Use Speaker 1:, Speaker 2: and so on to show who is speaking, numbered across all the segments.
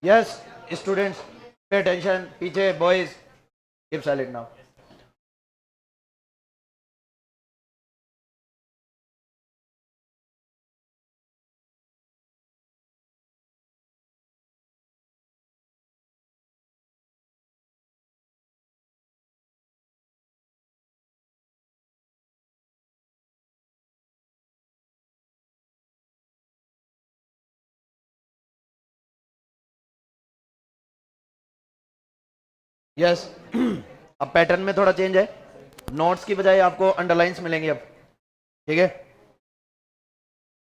Speaker 1: Yes, students, pay attention. पीछे boys, keep silent now. Yes अब pattern में थोड़ा चेंज है. नोट्स की बजाय आपको अंडरलाइंस मिलेंगे अब. ठीक है,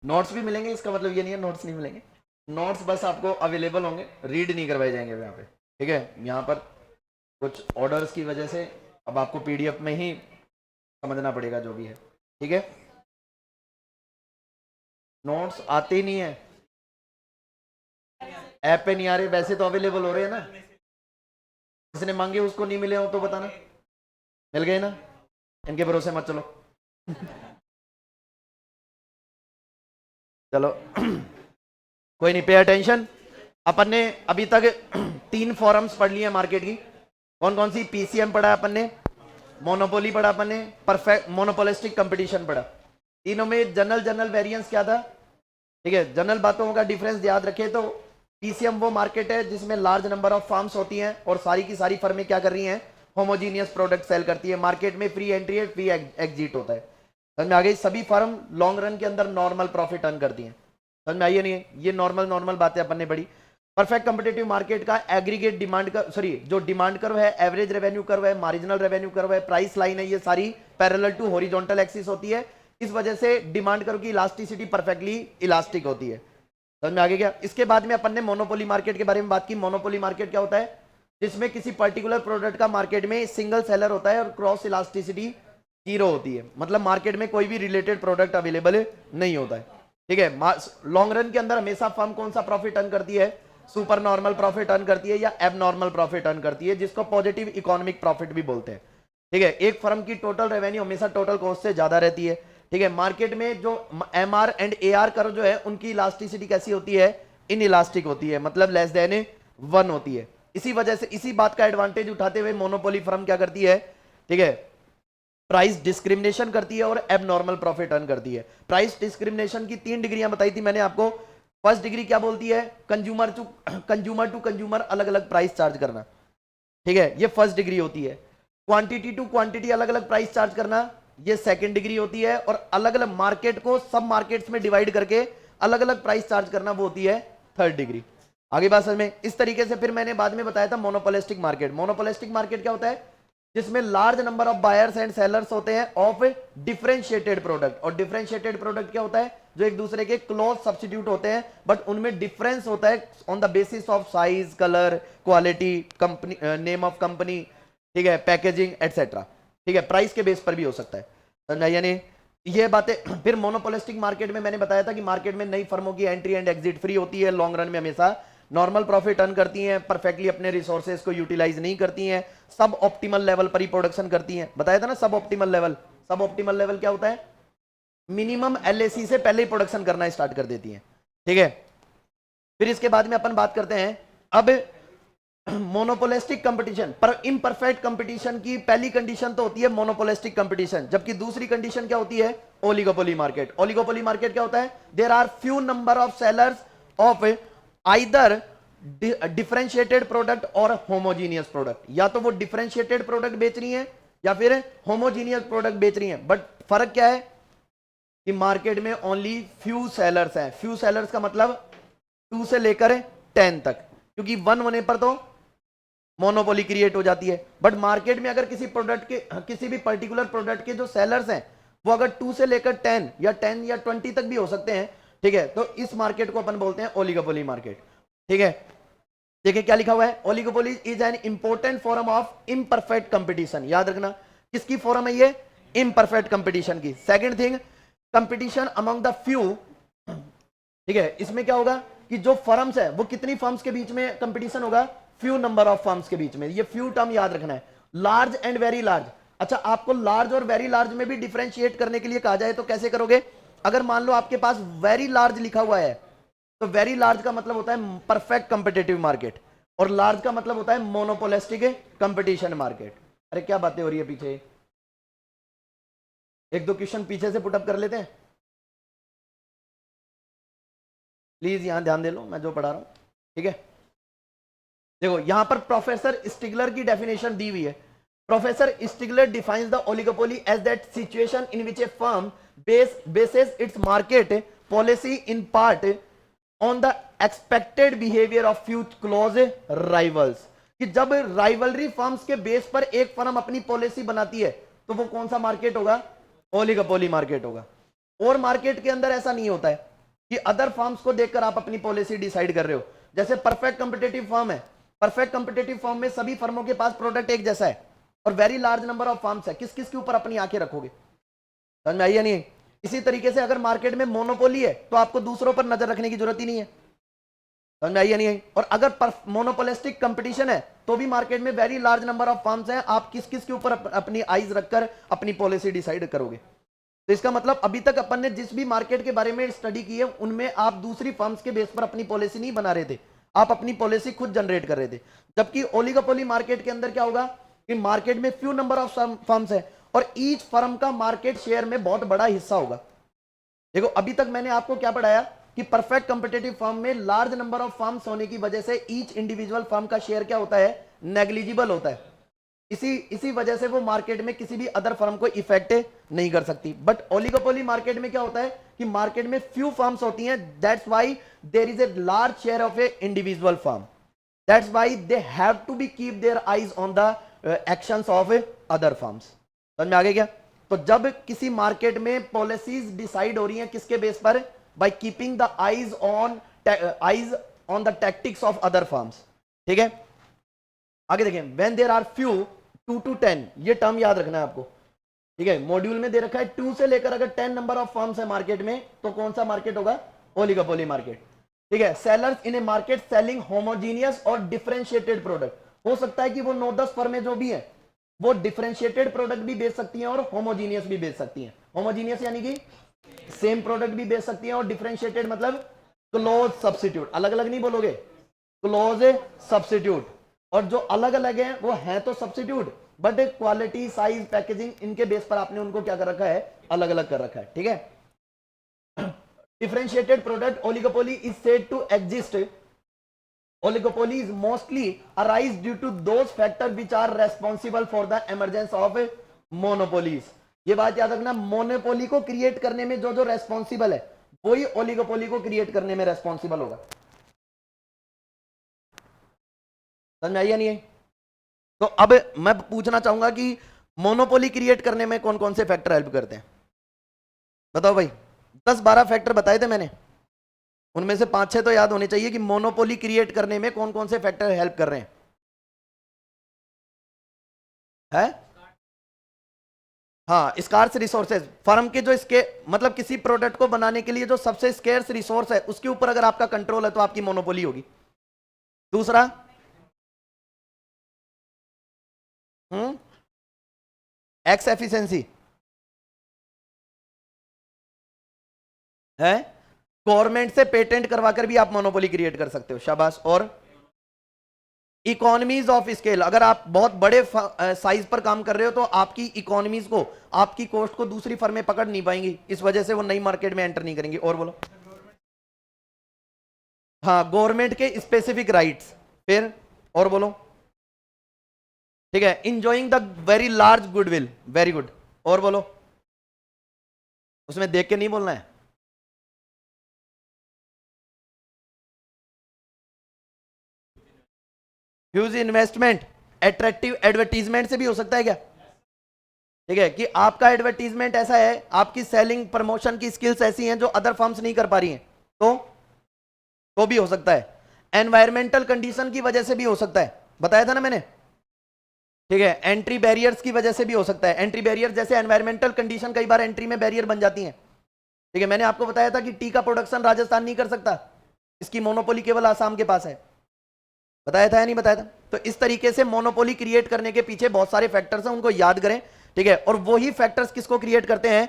Speaker 1: नोट्स भी मिलेंगे, इसका मतलब ये नहीं है नोट्स नहीं मिलेंगे. नोट्स बस आपको अवेलेबल होंगे, रीड नहीं करवाए जाएंगे यहाँ पे. ठीक है, यहाँ पर कुछ ऑर्डर्स की वजह से अब आपको पीडीएफ में ही समझना पड़ेगा जो भी है. ठीक है, नोट्स आते ही नहीं है, ऐप पे नहीं आ रहे, वैसे तो अवेलेबल हो रहे हैं ना. जिसने मांगे उसको नहीं मिले हो तो बताना. मिल गए ना, इनके भरोसे मत चलो. चलो कोई नहीं, पे अटेंशन. अपन ने अभी तक 3 फॉरम्स पढ़ लिए मार्केट की. कौन कौन सी? पीसीएम पढ़ा अपन ने, मोनोपोली पढ़ा अपन ने, परफेक्ट मोनोपोलिस्टिक कंपटीशन पढ़ा. तीनों में जनरल वेरिएंस क्या था? ठीक है, जनरल बातों का डिफरेंस याद रखे तो पीसीएम वो मार्केट है जिसमें लार्ज नंबर ऑफ फर्म्स होती हैं और सारी की सारी फर्में क्या कर रही हैं? होमोजीनियस प्रोडक्ट सेल करती है. मार्केट में फ्री एंट्री है, फ्री एग्जिट होता है. समझ में आ गई? सभी फर्म लॉन्ग रन के अंदर नॉर्मल प्रॉफिट अर्न करती हैं. समझ में आई है? नहीं, ये नॉर्मल बातें अपन ने पढ़ी. परफेक्ट कंपिटेटिव मार्केट का एग्रीगेट डिमांड का जो डिमांड कर्व है, एवरेज रेवेन्यू कर्व है, मार्जिनल रेवेन्यू कर्व है, प्राइस लाइन है, ये सारी पैरेलल टू हॉरिजॉन्टल एक्सिस होती है. इस वजह से डिमांड कर्व की इलास्टिसिटी परफेक्टली इलास्टिक होती है. समझ में आ गया क्या? इसके बाद में अपन ने मोनोपोली मार्केट के बारे में बात की. मोनोपोली मार्केट क्या होता है? जिसमें किसी पर्टिकुलर प्रोडक्ट का मार्केट में सिंगल सेलर होता है और क्रॉस इलास्टिसिटी 0 होती है. मतलब मार्केट में कोई भी रिलेटेड प्रोडक्ट अवेलेबल नहीं होता है. ठीक है, लॉन्ग रन के अंदर हमेशा फर्म कौन सा प्रॉफिट अर्न करती है? सुपर नॉर्मल प्रॉफिट अर्न करती है या एब नॉर्मल प्रॉफिट अर्न करती है, जिसको पॉजिटिव इकोनॉमिक प्रॉफिट भी बोलते हैं. ठीक है, एक फर्म की टोटल रेवेन्यू हमेशा टोटल कॉस्ट से ज्यादा रहती है. ठीक है, मार्केट में जो एमआर एंड एआर कर्व जो है उनकी इलास्टिसिटी कैसी होती है? इन इलास्टिक होती है, मतलब लेस देन 1 होती है. इसी वजह से इसी बात का एडवांटेज उठाते हुए मोनोपोली फर्म क्या करती है? ठीक है, प्राइस डिस्क्रिमिनेशन करती है और एबनॉर्मल प्रॉफिट अर्न करती है. प्राइस डिस्क्रिमिनेशन की 3 डिग्रियां बताई थी मैंने आपको. फर्स्ट डिग्री क्या बोलती है? कंज्यूमर टू कंज्यूमर अलग अलग प्राइस चार्ज करना. ठीक है, ये फर्स्ट डिग्री होती है. क्वांटिटी टू क्वांटिटी अलग अलग प्राइस चार्ज करना, ये सेकंड डिग्री होती है. और अलग अलग मार्केट को सब मार्केट्स में डिवाइड करके अलग अलग प्राइस चार्ज करना, वो होती है थर्ड डिग्री. आगे बात समझ में? इस तरीके से फिर मैंने बाद में बताया था मोनोपोलिस्टिक मार्केट. मोनोपोलिस्टिक मार्केट क्या होता है? जिसमें large number of buyers and sellers होते हैं ऑफ डिफरेंशिएटेड प्रोडक्ट. और डिफरेंशिएटेड प्रोडक्ट क्या होता है? जो एक दूसरे के क्लोज सब्स्टिट्यूट होते हैं बट उनमें डिफरेंस होता है on the basis of size, colour, quality, company, name of company. ठीक है, पैकेजिंग एटसेट्रा. ठीक है, प्राइस के बेस पर भी हो सकता है. समझा? यानी ये बातें. फिर मोनोपोलिस्टिक मार्केट में मैंने बताया था कि मार्केट में नई फर्मों की एंट्री एंड एग्जिट फ्री होती है, लॉन्ग रन में हमेशा नॉर्मल प्रॉफिट अर्न करती हैं, परफेक्टली अपने रिसोर्सेज को यूटिलाइज नहीं करती हैं, सब ऑप्टिमल लेवल पर ही प्रोडक्शन करती हैं. बताया था ना सब ऑप्टिमल लेवल. सब ऑप्टिमल लेवल क्या होता है? मिनिमम एलएसी से पहले ही प्रोडक्शन करना स्टार्ट कर देती हैं. ठीक है, फिर इसके बाद में अपन बात करते हैं अब मोनोपोलिस्टिक कंपटीशन. पर इम्परफेक्ट कंपटीशन की पहली कंडीशन तो होती है मोनोपोलिस्टिक कंपटीशन, जबकि दूसरी कंडीशन क्या होती है? Oligopoly market. ओलिगोपोली मार्केट क्या होता है? There are few number of sellers of either differentiated product और होमोजीनियस प्रोडक्ट. या तो वो डिफरेंशिएटेड प्रोडक्ट बेच रही है या फिर होमोजीनियस प्रोडक्ट बेच रही है. बट फर्क क्या है कि मार्केट में ओनली फ्यू सेलर्स हैं. फ्यू सेलर्स का मतलब 2 से लेकर 10 तक, क्योंकि 1 होने पर तो मोनोपोली क्रिएट हो जाती है. बट मार्केट में अगर किसी प्रोडक्ट के, किसी भी पर्टिकुलर प्रोडक्ट के जो सेलर्स हैं वो अगर 2 से लेकर 10 या 20 तक भी हो सकते हैं. ठीक है, तो इस मार्केट को अपन बोलते हैं ओलिगोपोली मार्केट. ठीक है, देखिए क्या लिखा हुआ है? Oligopoly is an important form of imperfect competition. याद रखना, किसकी फॉर्म है ये? इम्परफेक्ट कंपटीशन की. Second thing, competition among the few. ठीक है, इसमें क्या होगा कि जो फर्म्स है वो कितनी फर्म्स के बीच में कंपटीशन होगा? फ्यू नंबर ऑफ फर्म्स के बीच में. ये फ्यू टर्म याद रखना है. Large and very large. अच्छा, आपको लार्ज और वेरी लार्ज में भी डिफरेंशिएट करने के लिए कहा जाए तो कैसे करोगे? अगर मान लो आपके पास वेरी लार्ज लिखा हुआ है तो वेरी लार्ज का मतलब होता है परफेक्ट कंपिटेटिव मार्केट, और लार्ज का मतलब होता है मोनोपोलिस्टिक कंपटीशन मार्केट। अरे क्या बातें हो रही है पीछे, एक दो क्वेश्चन पीछे से पुटअप कर लेते हैं प्लीज, यहां ध्यान दे लो मैं जो पढ़ा रहा हूं, ठीक है। देखो यहां पर प्रोफेसर स्टिगलर की डेफिनेशन दी हुई है। Professor Stigler defines the oligopoly as that situation in which a firm bases its market policy in part on the expected behavior of few close rivals। कि जब राइवलरी फर्म्स के बेस पर एक firm अपनी policy बनाती है तो वो कौन सा मार्केट होगा, ओलिगोपोली मार्केट होगा। और मार्केट के अंदर ऐसा नहीं होता है कि अदर फर्म्स को देखकर आप अपनी पॉलिसी डिसाइड कर रहे हो। जैसे परफेक्ट कंपिटेटिव फर्म है, परफेक्ट कंपिटेटिव फर्म में सभी फर्मों के पास प्रोडक्ट एक जैसा है और very large number of firms है, किस किस के ऊपर अपनी आंखें रखोगे, समझ में आई या नहीं। इसी तरीके से अगर मार्केट में मोनोपोली है तो आपको दूसरों पर नजर रखने की जरूरत ही नहीं है, समझ में आई या नहीं। और अगर मोनोपोलिस्टिक कंपटीशन है तो भी मार्केट में very large number of firms हैं, आप किस किस के ऊपर अपनी आईज रखकर अपनी पॉलिसी डिसाइड करोगे। तो इसका मतलब अभी तक अपन ने जिस भी मार्केट के बारे में स्टडी की है उनमें आप दूसरी फर्म्स के बेस पर अपनी पॉलिसी नहीं बना रहे थे, आप अपनी पॉलिसी खुद जनरेट कर रहे थे। जबकि ओलिगोपोली मार्केट के अंदर क्या होगा कि मार्केट में फ्यू नंबर ऑफ फर्म्स है और ईच फर्म का मार्केट शेयर में बहुत बड़ा हिस्सा होगा। देखो अभी तक मैंने आपको क्या पढ़ाया कि परफेक्ट कंपिटेटिव फर्म में लार्ज नंबर ऑफ फर्म्स होने की वजह से ईच इंडिविजुअल फर्म का शेयर क्या होता है, नेग्लिजिबल होता है। इसी वजह से वो मार्केट में किसी भी अदर फर्म को इफेक्ट नहीं कर सकती। बट ओलिगोपोली मार्केट में क्या होता है कि मार्केट में फ्यू फर्म्स होती हैं, that's why there is a large share of a individual firm, that's why they have to be keep their eyes on the actions of other firms. समझ में आ गया क्या। तो जब किसी मार्केट में पॉलिसीज डिसाइड हो रही हैं किसके बेस पर, by keeping the eyes on the tactics of other firms, ठीक है। आगे देखें, when there are few 2 to 10, ये टर्म याद रखना है आपको, ठीक है। मॉड्यूल में दे रखा है 2 से लेकर अगर 10 नंबर ऑफ फर्म्स है मार्केट में तो कौन सा मार्केट होगा, ओलिगोपोली मार्केट, ठीक है। सेलर्स इन ए मार्केट सेलिंग होमोजीनियस और डिफरेंशिएटेड प्रोडक्ट, हो सकता है कि वो 9-10 फर्में जो भी है वो डिफरेंशिएटेड प्रोडक्ट भी बेच सकती हैं और होमोजीनियस भी बेच सकती हैं। होमोजीनियस यानी कि सेम प्रोडक्ट भी बेच सकती हैं और डिफरेंशिएटेड मतलब क्लोज सब्स्टिट्यूट, अलग अलग नहीं बोलोगे, क्लोज सब्स्टिट्यूट। और जो अलग अलग हैं वो हैं तो substitute but quality size packaging इनके बेस पर आपने उनको क्या कर रखा है, अलग अलग कर रखा है, ठीक है। Differentiated product oligopoly is said to exist, oligopolies mostly arise due to those factors which are responsible for the emergence of monopolies। ये बात याद रखना, मोनोपोली को क्रिएट करने में जो जो रेस्पॉन्सिबल है वही ओलिगोपोली को क्रिएट करने में रेस्पॉन्सिबल होगा। समझ में आई या नहीं? तो अब मैं पूछना चाहूंगा कि मोनोपोली क्रिएट करने में कौन कौन से फैक्टर हेल्प करते हैं, बताओ भाई। 10-12 फैक्टर बताए थे मैंने, उनमें से 5-6 तो याद होने चाहिए कि मोनोपोली क्रिएट करने में कौन कौन से फैक्टर हेल्प कर रहे हैं। है? हाँ, स्कार्स रिसोर्सेज, फर्म के जो इसके मतलब किसी प्रोडक्ट को बनाने के लिए जो सबसे स्केर्स रिसोर्स है उसके ऊपर अगर आपका कंट्रोल है तो आपकी मोनोपोली होगी। दूसरा, एक्स एफिशिएंसी है, गवर्नमेंट से पेटेंट करवाकर भी आप मोनोपोली क्रिएट कर सकते हो, शाबाश। और इकोनॉमीज ऑफ स्केल, अगर आप बहुत बड़े साइज पर काम कर रहे हो तो आपकी इकोनॉमीज को, आपकी कॉस्ट को दूसरी फर्में पकड़ नहीं पाएंगी, इस वजह से वो नई मार्केट में एंटर नहीं करेंगी। और बोलो, हाँ, गवर्नमेंट के स्पेसिफिक राइट्स। फिर और बोलो, ठीक है, enjoying the very large goodwill, very good. और बोलो, उसमें देख के नहीं बोलना है। ह्यूज इन्वेस्टमेंट, एट्रैक्टिव एडवर्टीजमेंट से भी हो सकता है क्या, ठीक है, कि आपका एडवर्टीजमेंट ऐसा है, आपकी सेलिंग प्रमोशन की स्किल्स ऐसी हैं जो अदर फर्म्स नहीं कर पा रही हैं, तो भी हो सकता है। एनवायरमेंटल कंडीशन की वजह से भी हो सकता है, बताया था ना मैंने, ठीक है। एंट्री बैरियर्स की वजह से भी हो सकता है, एंट्री बैरियर जैसे एनवायरमेंटल कंडीशन कई बार एंट्री में बैरियर बन जाती हैं, ठीक है। मैंने आपको बताया था कि टी का प्रोडक्शन राजस्थान नहीं कर सकता, इसकी मोनोपोली केवल आसाम के पास है, बताया था या नहीं बताया था। तो इस तरीके से मोनोपोली क्रिएट करने के पीछे बहुत सारे फैक्टर्स हैं, उनको याद करें, ठीक है। और वही फैक्टर्स किसको क्रिएट करते हैं,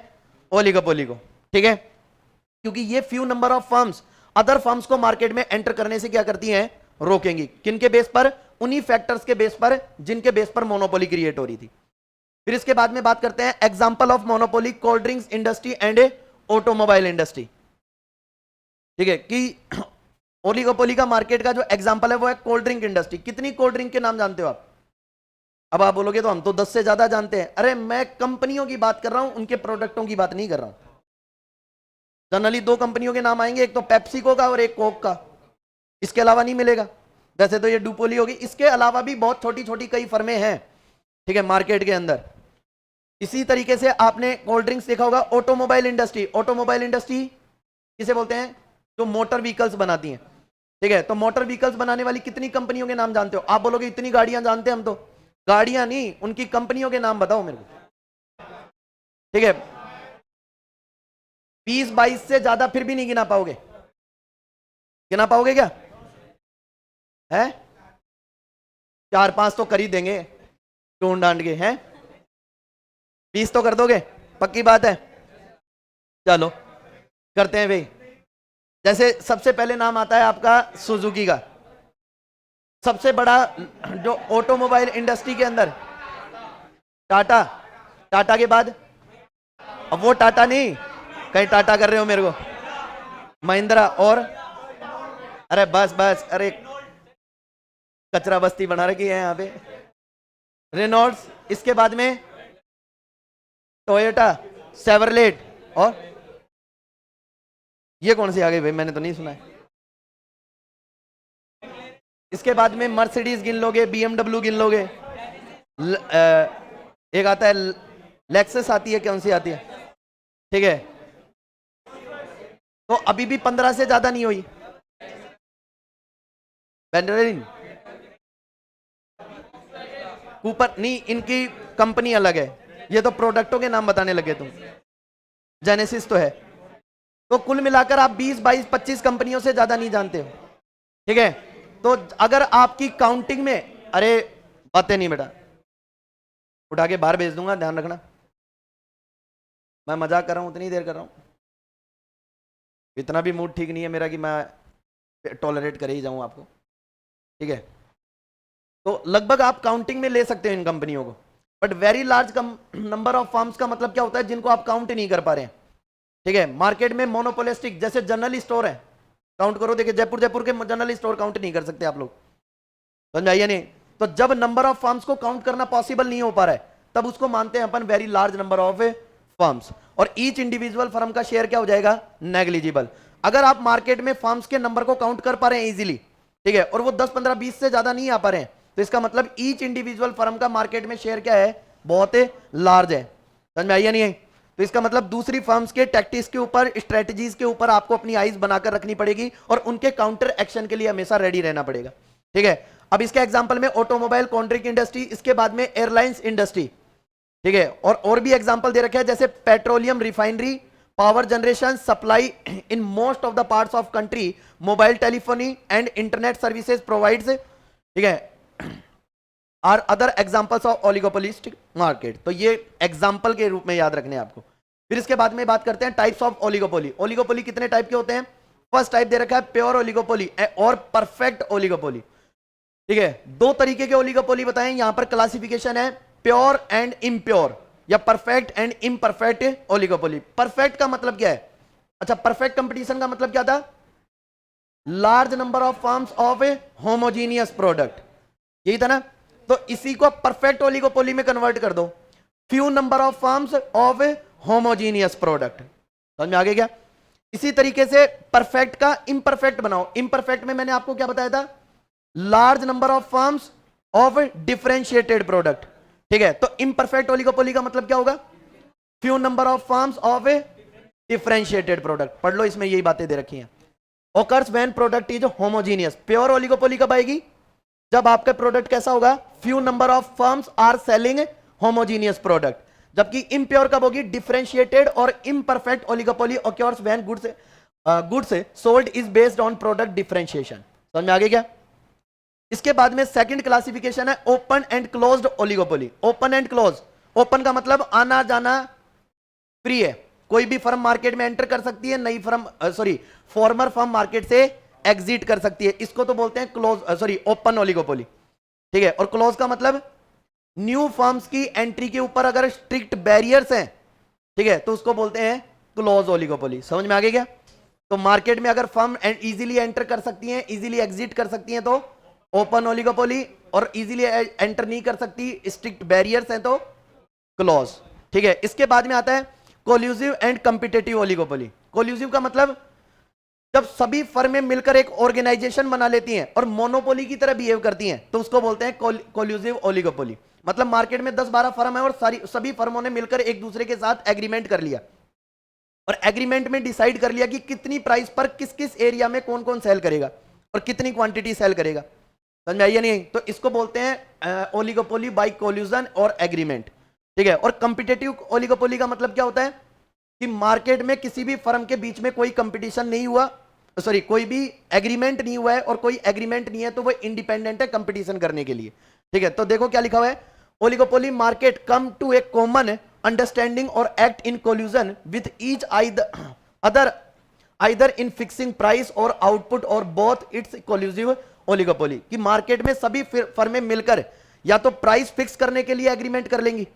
Speaker 1: ओलिगोपोली को, ठीक है, क्योंकि ये few number of firms other firms को मार्केट में एंटर करने से क्या करती हैं, रोकेंगी। किनके बेस पर, उन्हीं फैक्टर्स के बेस पर जिनके बेस पर मोनोपोली क्रिएट हो रही थी। फिर इसके बाद में बात करते हैं example of monopoly, cold drinks industry and automobile industry. ठीक है कि ओलिगोपोली का मार्केट का जो एग्जांपल है वो है कोल्ड ड्रिंक इंडस्ट्री। कितनी कोल्ड ड्रिंक के नाम जानते हो आप? अब आप बोलोगे तो हम तो 10 से ज्यादा जानते हैं। अरे मैं कंपनियों की बात कर रहा हूं, उनके प्रोडक्टों की बात नहीं कर रहा हूं। जनरली 2 कंपनियों के नाम आएंगे, एक तो पेप्सिको का और एक कोक का, इसके अलावा नहीं मिलेगा। वैसे तो ये डुपोली होगी, इसके अलावा भी बहुत छोटी छोटी कई फर्में हैं, ठीक है, मार्केट के अंदर। इसी तरीके से आपने कोल्ड ड्रिंक्स देखा होगा। ऑटोमोबाइल इंडस्ट्री, ऑटोमोबाइल इंडस्ट्री किसे बोलते हैं, जो मोटर व्हीकल्स बनाती हैं। ठीक है, तो मोटर व्हीकल्स बनाने वाली कितनी कंपनियों के नाम जानते हो? आप बोलोगे इतनी गाड़ियां जानते हैं हम तो। गाड़ियां नहीं, उनकी कंपनियों के नाम बताओ मेरे को। ठीक है, 20-22 से ज्यादा फिर भी नहीं गिना पाओगे। गिना पाओगे क्या है? 4-5 तो कर ही देंगे ढूंढ डांड के, हैं 20 तो कर दोगे, पक्की बात है। चलो करते हैं भाई। जैसे सबसे पहले नाम आता है आपका सुजुकी का, सबसे बड़ा जो ऑटोमोबाइल इंडस्ट्री के अंदर टाटा। टाटा के बाद, अब वो टाटा नहीं, कहीं टाटा कर रहे हो मेरे को, महिंद्रा, और अरे बस बस, अरे कचरा बस्ती बना रखी है यहाँ पे, रेनॉल्ड्स। इसके बाद में टोयोटा, सेवरलेट, और ये कौन सी आ गई भाई, मैंने तो नहीं सुना है। इसके बाद में मर्सिडीज गिन लोगे, बीएमडब्ल्यू गिन लोगे, एक आता है लेक्सस आती है, कौन सी आती है, ठीक है। तो अभी भी 15 से ज्यादा नहीं हुई। बेंडरिन, कूपर नहीं, इनकी कंपनी अलग है। ये तो प्रोडक्टों के नाम बताने लगे तुम। जेनेसिस तो है। तो कुल मिलाकर आप 20, 22, 25 कंपनियों से ज्यादा नहीं जानते हो, ठीक है। तो अगर आपकी काउंटिंग में, अरे बातें नहीं बेटा, उठा के बाहर भेज दूंगा, ध्यान रखना। मैं मजाक कर रहा हूं, उतनी देर कर रहा हूं, इतना भी मूड ठीक नहीं है मेरा कि मैं टॉलरेट कर ही जाऊं आपको, ठीक है। तो लगभग आप काउंटिंग में ले सकते हो इन कंपनियों को, but very large number of firms का मतलब क्या होता है, जिनको आप काउंट नहीं कर पा रहे हैं, ठीक है। मार्केट में मोनोपोलिस्टिक, जैसे जनरल स्टोर है, काउंट करो, देखिए जयपुर के जनरल स्टोर काउंट नहीं कर सकते आप लोग, समझ आइए नहीं। तो जब नंबर ऑफ फर्म्स को काउंट करना पॉसिबल नहीं हो पा रहा है, तब उसको मानते हैं अपन very large number of firms, और ईच इंडिविजुअल फर्म का शेयर क्या हो जाएगा, नेग्लिजिबल। अगर आप मार्केट में फर्म्स के नंबर को काउंट कर पा रहे हैं इजीली, ठीक है, और वो 10, 15, 20 से ज्यादा नहीं आ पा रहे हैं, तो इसका मतलब ईच इंडिविजुअल फर्म का मार्केट में शेयर क्या है, बहुत लार्ज है। समझ में आइए नहीं है? तो इसका मतलब दूसरी फर्म्स के टैक्टिक्स के ऊपर, स्ट्रेटजीज के ऊपर आपको अपनी आइज बनाकर रखनी पड़ेगी, और उनके काउंटर एक्शन के लिए हमेशा रेडी रहना पड़ेगा, ठीक है। अब इसके एग्जांपल में ऑटोमोबाइल, कॉन्ट्रैक्ट इंडस्ट्री, इसके बाद में एयरलाइंस इंडस्ट्री, ठीक है, और भी एग्जांपल दे रखे हैं, जैसे petroleum refinery, power generation, supply in most of the parts of country, mobile telephony and internet services provides, ठीक है, are other examples of oligopolistic market. तो ये एग्जांपल के रूप में याद रखने आपको। फिर इसके बाद में बात करते हैं टाइप्स ऑफ ओलिगोपोली। ओलिगोपोली कितने टाइप के होते हैं? फर्स्ट टाइप दे रखा है प्योर ओलिगोपोली और परफेक्ट ओलिगोपोली, ठीक है। 2 तरीके के ओलिगोपोली बताएं, यहां पर क्लासिफिकेशन है प्योर एंड इम्प्योर, या perfect and imperfect oligopoly. Perfect का मतलब क्या है? अच्छा, परफेक्ट कंपटीशन का मतलब क्या था? Large number of firms of A homogeneous product, यही था ना। तो इसी को परफेक्ट ओलिगोपोली में कन्वर्ट कर दो, few number of firms of A homogeneous product. समझ में आ गया क्या? इसी तरीके से परफेक्ट का इम्परफेक्ट बनाओ। इम्परफेक्ट में मैंने आपको क्या बताया था? Large number of firms of differentiated product, ठीक है। तो इम्परफेक्ट ओलिगोपोली का मतलब क्या होगा? Few number of firms of a differentiated product. पढ़ लो, इसमें यही बातें दे रखी हैं। Occurs when product is homogeneous. Pure oligopoly कब आएगी? जब आपका प्रोडक्ट कैसा होगा? Few number of firms are selling homogeneous product. जबकि इम्प्योर कब होगी? डिफरेंशिएटेड और imperfect oligopoly occurs when goods sold is based on product differentiation। समझ में आ गया क्या? इसके बाद में सेकंड क्लासिफिकेशन है open and closed oligopoly. Open and close, open का मतलब आना जाना फ्री है, कोई भी फर्म मार्केट में एंटर कर सकती है, नई फर्म फॉर्मर फर्म मार्केट से एग्जिट कर सकती है। इसको तो बोलते हैं क्लोज ओपन ओलिगोपोली। ठीक है, और क्लोज का मतलब न्यू फर्म्स की एंट्री के ऊपर अगर स्ट्रिक्ट बैरियर्स हैं, ठीक है, तो उसको बोलते हैं क्लोज ओलिगोपोली। समझ में आ गया क्या? तो मार्केट में अगर फर्म इजीली एंटर कर सकती हैं, इजीली एग्जिट कर सकती हैं तो ओपन ओलिगोपोली, और इजीली एंटर नहीं कर सकती, स्ट्रिक्ट बैरियर्स हैं तो क्लोज। ठीक है, इसके बाद में आता है collusive and competitive oligopoly. Collusive का मतलब जब सभी फर्में मिलकर एक ऑर्गेनाइजेशन बना लेती हैं और मोनोपोली की तरह बिहेव करती हैं तो उसको बोलते हैं कोल्यूसिव ओलिगोपोली। मतलब मार्केट में 10-12 फर्म है और सभी फर्मों ने मिलकर एक दूसरे के साथ एग्रीमेंट कर लिया और एग्रीमेंट में डिसाइड कर लिया कि कितनी प्राइस पर किस किस एरिया में कौन कौन सेल करेगा और कितनी क्वांटिटी सेल करेगा। समझ में आई या नहीं? तो इसको बोलते हैं ओलिगोपोली बाय कोल्यूजन और एग्रीमेंट। ठीक है, और कॉम्पिटिटिव ओलिगोपोली का मतलब क्या होता है कि मार्केट में किसी भी फर्म के बीच में कोई कंपटीशन नहीं हुआ, कोई भी एग्रीमेंट नहीं हुआ है, और कोई एग्रीमेंट नहीं है तो वो इंडिपेंडेंट है कंपटीशन करने के लिए। ठीक है, तो देखो क्या लिखा हुआ है, oligopoly market come to a common understanding और act in collusion with each other either in fixing price और आउटपुट और बोथ इट्स कोल्यूसिव ओलिगोपोली। कि मार्केट में सभी फर्में मिलकर या तो प्राइस फिक्स करने के लिए एग्रीमेंट कर लेंगी।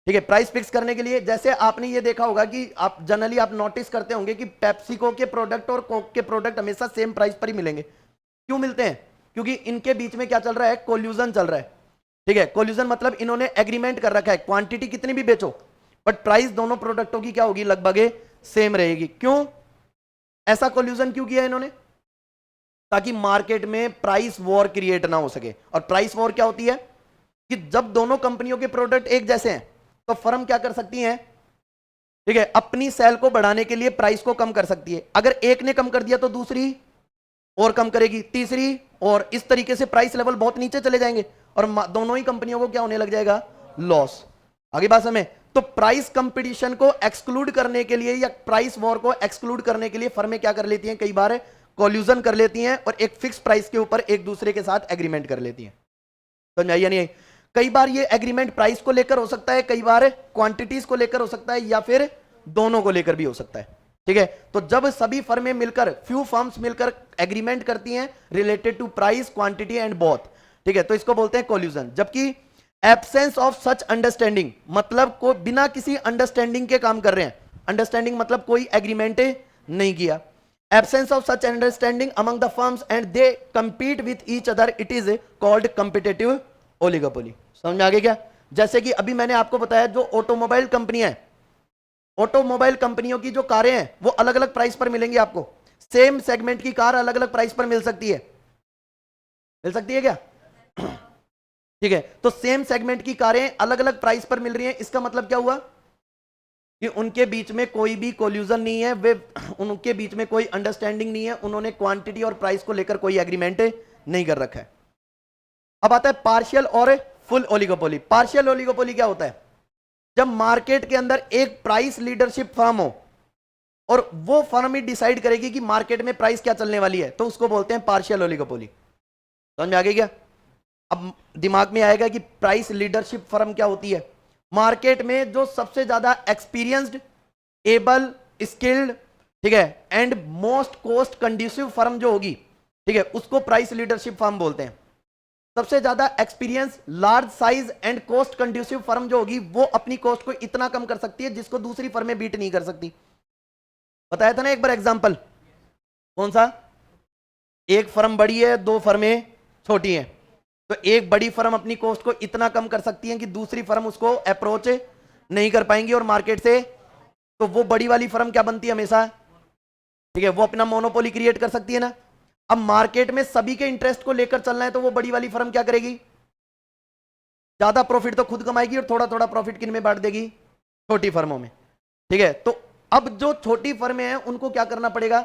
Speaker 1: ठीक है, प्राइस फिक्स करने के लिए, जैसे आपने ये देखा होगा कि आप जनरली आप नोटिस करते होंगे कि पेप्सिको के प्रोडक्ट और कोक के प्रोडक्ट हमेशा सेम प्राइस पर ही मिलेंगे। क्यों मिलते हैं? क्योंकि इनके बीच में क्या चल रहा है, कोल्यूजन चल रहा है। ठीक है, कोल्यूजन मतलब इन्होंने एग्रीमेंट कर रखा है, क्वांटिटी कितनी भी बेचो बट प्राइस दोनों प्रोडक्टों की क्या होगी, लगभग सेम रहेगी। क्यों ऐसा कोल्यूजन क्यों किया इन्होंने? ताकि मार्केट में प्राइस वॉर क्रिएट ना हो सके। और प्राइस वॉर क्या होती है कि जब दोनों कंपनियों के प्रोडक्ट एक जैसे हैं तो फर्म क्या कर सकती है, ठीक है, अपनी सेल को बढ़ाने के लिए प्राइस को कम कर सकती है। अगर एक ने कम कर दिया तो दूसरी और कम करेगी, तीसरी, और इस तरीके से प्राइस लेवल बहुत नीचे चले जाएंगे और दोनों ही कंपनियों को क्या होने लग जाएगा, लॉस। आगे बात समझ? तो प्राइस कंपटीशन को एक्सक्लूड करने के लिए या प्राइस वॉर को एक्सक्लूड करने के लिए फर्में क्या कर लेती हैं, कई बार कोल्यूजन कर लेती हैं और एक फिक्स प्राइस के ऊपर एक दूसरे के साथ एग्रीमेंट कर लेती हैं। समझ आई या नहीं? कई बार ये एग्रीमेंट प्राइस को लेकर हो सकता है, कई बार क्वांटिटीज को लेकर हो सकता है, या फिर दोनों को लेकर भी हो सकता है। ठीक है, तो जब सभी फर्में मिलकर, फ्यू फर्म्स मिलकर एग्रीमेंट करती हैं related to price, quantity and both, ठीक है, तो इसको बोलते हैं कोल्यूजन। जबकि एब्सेंस ऑफ सच अंडरस्टैंडिंग मतलब को बिना किसी अंडरस्टैंडिंग के काम कर रहे हैं, अंडरस्टैंडिंग मतलब कोई एग्रीमेंट नहीं किया, absence of such understanding among the firms and they compete with each other, it is called competitive oligopoly. समझ में आ गया क्या? जैसे कि अभी मैंने आपको बताया जो ऑटोमोबाइल कंपनियां हैं, ऑटोमोबाइल कंपनियों की जो कारें हैं वो अलग अलग प्राइस पर मिलेंगी आपको। सेम सेगमेंट की कार अलग अलग प्राइस पर मिल सकती है, मिल सकती है क्या? ठीक है, तो सेम सेगमेंट की कारें अलग अलग प्राइस पर मिल रही हैं, इसका मतलब क्या हुआ कि उनके बीच में कोई भी कोल्यूजन नहीं है, वे उनके बीच में कोई अंडरस्टैंडिंग नहीं है, उन्होंने क्वांटिटी और प्राइस को लेकर कोई एग्रीमेंट नहीं कर रखा है। अब आता है पार्शियल और फुल ओलिगोपोली। पार्शियल ओलिगोपोली क्या होता है? जब मार्केट के अंदर एक प्राइस लीडरशिप फर्म हो और वो फर्म ही डिसाइड करेगी कि मार्केट में प्राइस क्या चलने वाली है, तो उसको बोलते हैं पार्शियल ओलिगोपोली। समझ में आ गई क्या? अब दिमाग में आएगा कि प्राइस लीडरशिप फर्म क्या होती है। मार्केट में जो सबसे ज्यादा एक्सपीरियंस्ड, एबल, स्किल्ड, ठीक है, and most cost conducive firm जो होगी, ठीक है, उसको प्राइस लीडरशिप फर्म बोलते हैं। सबसे ज्यादा experience, large size and cost conducive firm जो होगी वो अपनी कॉस्ट को इतना कम कर सकती है जिसको दूसरी फर्में बीट नहीं कर सकती। बताया था ना एक बार एग्जांपल, कौन सा? एक फर्म बड़ी है, दो फर्में छोटी हैं, तो एक बड़ी फर्म अपनी कॉस्ट को इतना कम कर सकती है कि दूसरी फर्म उसको अप्रोच नहीं कर पाएंगी और मार्केट से, तो वो बड़ी वाली फर्म क्या बनती है हमेशा, ठीक है, वो अपना मोनोपोली क्रिएट कर सकती है ना। अब मार्केट में सभी के इंटरेस्ट को लेकर चलना है तो वो बड़ी वाली फर्म क्या करेगी, ज्यादा प्रॉफिट तो खुद कमाएगी और थोड़ा थोड़ा प्रॉफिट किन में बांट देगी, छोटी फर्मों में। ठीक है, तो अब जो छोटी फर्में हैं उनको क्या करना पड़ेगा,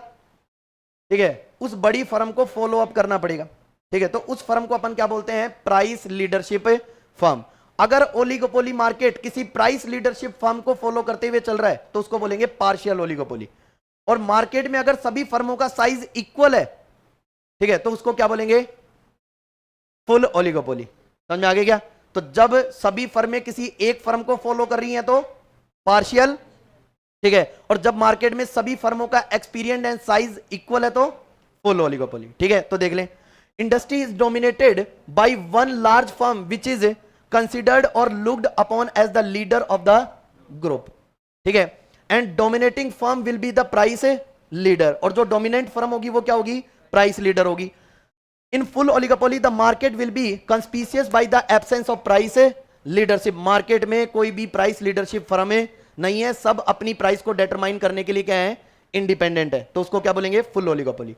Speaker 1: ठीक है, उस बड़ी फर्म को फॉलो अप करना पड़ेगा। ठीक है, तो उस फर्म को अपन क्या बोलते हैं, प्राइस लीडरशिप फर्म। अगर ओलिगोपोली मार्केट किसी प्राइस लीडरशिप फर्म को फॉलो करते हुए चल रहा है तो उसको बोलेंगे पार्शियल ओलिगोपोली। और मार्केट में अगर सभी फर्मों का साइज इक्वल है, ठीक है, तो उसको क्या बोलेंगे, फुल ओलिगोपोली। समझ में आ गया क्या? तो जब सभी फर्में किसी एक फर्म को फॉलो कर रही हैं तो पार्शियल, ठीक है, और जब मार्केट में सभी फर्मों का एक्सपीरियंस एंड साइज इक्वल है तो फुल ओलिगोपोली। ठीक है, तो देख लें, industry is dominated by one large firm which is considered और looked upon as the leader of the group. ठीक है, and dominating firm will be the price leader, और जो डोमिनेंट फर्म होगी वो क्या होगी, प्राइस लीडर होगी। In full oligopoly the market will be conspicuous by the absence of price leadership. Market में कोई भी प्राइस लीडरशिप फर्म नहीं है, सब अपनी प्राइस को डिटरमाइन करने के लिए क्या है, इंडिपेंडेंट है, तो उसको क्या बोलेंगे, फुल ओलिगोपोली।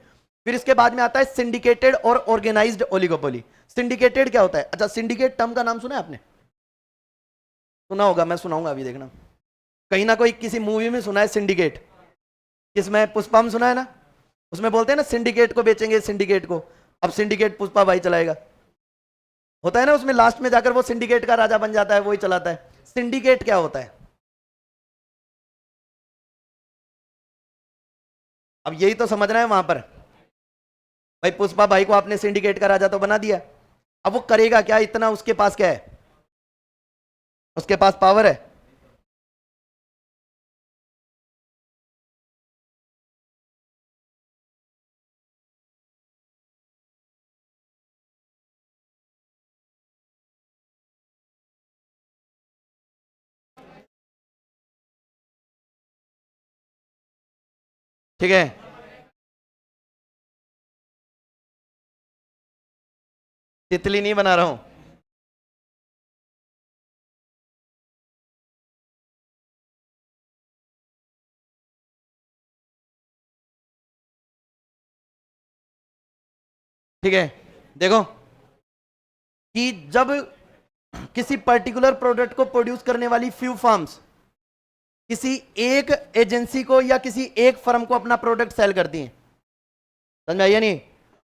Speaker 1: फिर इसके बाद में आता है सिंडिकेटेड और ऑर्गेनाइज्ड ओलिगोपोली। सिंडिकेटेड क्या होता है, अच्छा सिंडिकेट टर्म का नाम सुना है आपने, सुना होगा, मैं सुनाऊंगा अभी, देखना कहीं ना कोई किसी मूवी में सुना है सिंडिकेट, किसमें, पुष्पा में सुना है ना, उसमें बोलते हैं ना सिंडिकेट को बेचेंगे सिंडिकेट को, अब सिंडिकेट पुष्पा भाई चलाएगा, होता है ना उसमें, लास्ट में जाकर वो सिंडिकेट का राजा बन जाता है, वही चलाता है। सिंडिकेट क्या होता है, अब यही तो समझना है वहां पर, भाई पुष्पा भाई को आपने सिंडिकेट का राजा तो बना दिया, अब वो करेगा क्या, इतना उसके पास क्या है, उसके पास पावर है। ठीक है, तितली नहीं बना रहा हूं, ठीक है, देखो कि जब किसी पर्टिकुलर प्रोडक्ट को प्रोड्यूस करने वाली फ्यू फर्म्स किसी एक एजेंसी को या किसी एक फर्म को अपना प्रोडक्ट सेल करती हैं, समझ में आइए नहीं,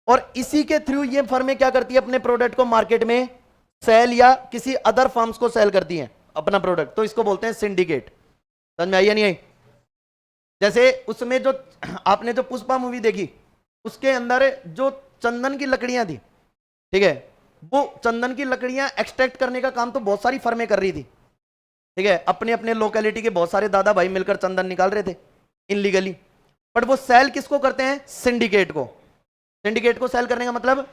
Speaker 1: और इसी के थ्रू ये फर्में क्या करती है, अपने प्रोडक्ट को मार्केट में सेल या किसी अदर फर्म्स को सेल करती हैं अपना प्रोडक्ट, तो इसको बोलते हैं सिंडिकेट। समझ में आइए नहीं आई, जैसे उसमें जो आपने जो पुष्पा मूवी देखी, उसके अंदर जो चंदन की लकड़ियां थी, ठीक है, वो चंदन की लकड़ियां एक्सट्रैक्ट करने का काम तो बहुत सारी फर्में कर रही थी, ठीक है, अपने अपने लोकेलिटी के बहुत सारे दादा भाई मिलकर चंदन निकाल रहे थे इनलीगली, बट वो सेल किसको करते हैं, सिंडिकेट को। सिंडिकेट को सेल करने का मतलब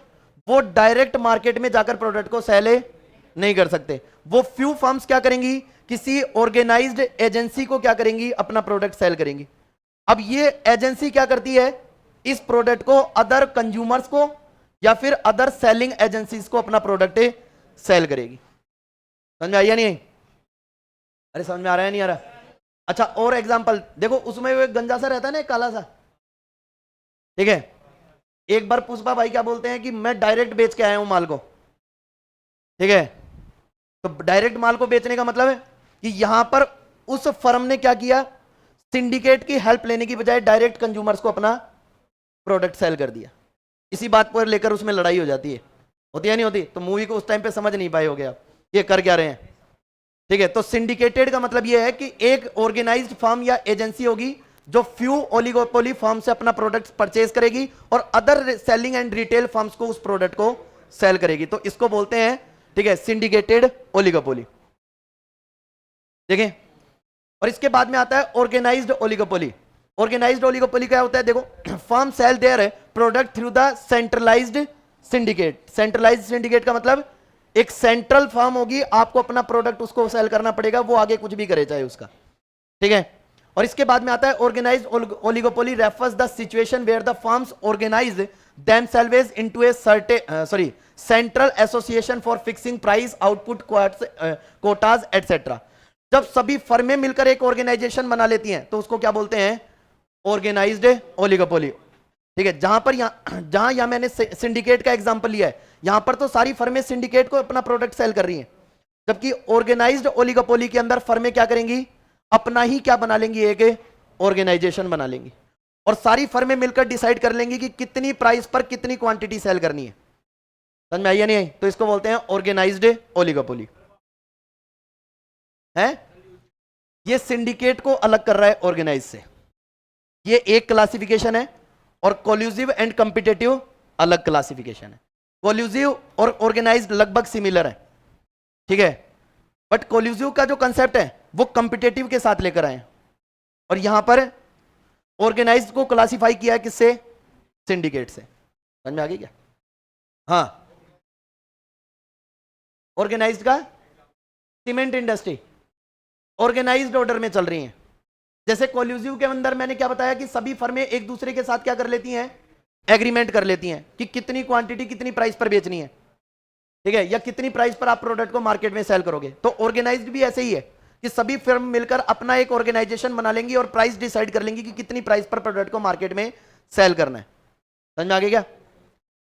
Speaker 1: वो डायरेक्ट मार्केट में जाकर प्रोडक्ट को सेल नहीं कर सकते, वो फ्यू फर्म्स क्या करेंगी, किसी ऑर्गेनाइज्ड एजेंसी को क्या करेंगी, अपना प्रोडक्ट सेल करेंगी। अब ये एजेंसी क्या करती है, इस प्रोडक्ट को अदर कंज्यूमर्स को या फिर अदर सेलिंग एजेंसीज को अपना प्रोडक्ट सेल करेगी। समझ में आइए नहीं, अरे समझ में आ रहा है नहीं आ रहा, अच्छा और एग्जांपल देखो, उसमें वो एक गंजा सा रहता है ना, काला सा, ठीक है, एक बार पुष्पा भाई क्या बोलते हैं कि मैं डायरेक्ट बेच के आया हूं माल को, ठीक है, तो डायरेक्ट माल को बेचने का मतलब है कि यहां पर उस फर्म ने क्या किया, सिंडिकेट की हेल्प लेने की बजाय डायरेक्ट कंज्यूमर्स को अपना प्रोडक्ट सेल कर दिया। इसी बात पर लेकर उसमें लड़ाई हो जाती है, होती है नहीं होती, तो मूवी को उस टाइम पे समझ नहीं पाए हो गया ये कर क्या रहे हैं, ठीक है। तो सिंडिकेटेड का मतलब ये है कि एक ऑर्गेनाइज्ड फर्म या एजेंसी होगी जो फ्यू ओलिगोपोली फर्म से अपना प्रोडक्ट परचेज करेगी और other selling and retail firms को उस प्रोडक्ट को सेल करेगी, तो इसको बोलते हैं, ठीक है, सिंडिकेटेड ओलिगोपोली। देखें, और इसके बाद में आता है ऑर्गेनाइज्ड ओलिगोपोली। ऑर्गेनाइज्ड ओलिगोपोली क्या होता है, देखो, firm sell their product through the centralized syndicate. Centralized syndicate का मतलब एक सेंट्रल फर्म होगी, आपको अपना प्रोडक्ट उसको सेल करना पड़ेगा, वो आगे कुछ भी करे चाहे उसका, ठीक है। और इसके बाद में आता है organized oligopoly refers the situation where the firms organize themselves into a certain central association for fixing price, output quotas etcetera. जब सभी फर्में मिलकर एक ऑर्गेनाइजेशन बना लेती हैं तो उसको क्या बोलते हैं, ऑर्गेनाइज्ड ओलिगोपोली, ठीक है। जहां यहां मैंने सिंडिकेट का एग्जांपल लिया है, यहां पर तो सारी फर्में सिंडिकेट को अपना प्रोडक्ट सेल कर रही हैं, जबकि ऑर्गेनाइज्ड ओलिगोपोली के अंदर फर्में क्या करेंगी, अपना ही क्या बना लेंगी, एक ऑर्गेनाइजेशन बना लेंगी और सारी फर्में मिलकर डिसाइड कर लेंगी कि कितनी प्राइस पर कितनी क्वांटिटी सेल करनी है। समझ में आई या नहीं आई, तो इसको बोलते हैं ऑर्गेनाइज्ड ओलिगोपोली है। ये सिंडिकेट को अलग कर रहा है ऑर्गेनाइज से, ये एक क्लासिफिकेशन है, और कोल्यूसिव एंड कॉम्पिटिटिव अलग क्लासिफिकेशन है। कोल्यूसिव और ऑर्गेनाइज्ड लगभग सिमिलर है, ठीक है, बट कोल्यूसिव का जो कंसेप्ट है वो कॉम्पिटिटिव के साथ लेकर आए, और यहां पर ऑर्गेनाइज्ड को क्लासिफाई किया है किससे? सिंडिकेट से। समझ में आ गई क्या? हाँ, ऑर्गेनाइज्ड का सीमेंट इंडस्ट्री ऑर्गेनाइज्ड ऑर्डर में चल रही हैं। जैसे कोल्यूसिव के अंदर मैंने क्या बताया कि सभी फर्में एक दूसरे के साथ क्या कर लेती हैं? एग्रीमेंट कर लेती हैं कि कितनी क्वांटिटी कितनी प्राइस पर बेचनी है, ठीक है, या कितनी प्राइस पर आप प्रोडक्ट को मार्केट में सेल करोगे। तो ऑर्गेनाइज्ड भी ऐसे ही है कि सभी फर्म मिलकर अपना एक ऑर्गेनाइजेशन बना लेंगी और प्राइस डिसाइड कर लेंगी कि कितनी प्राइस पर प्रोडक्ट को मार्केट में सेल करना है। समझ में आ गया क्या?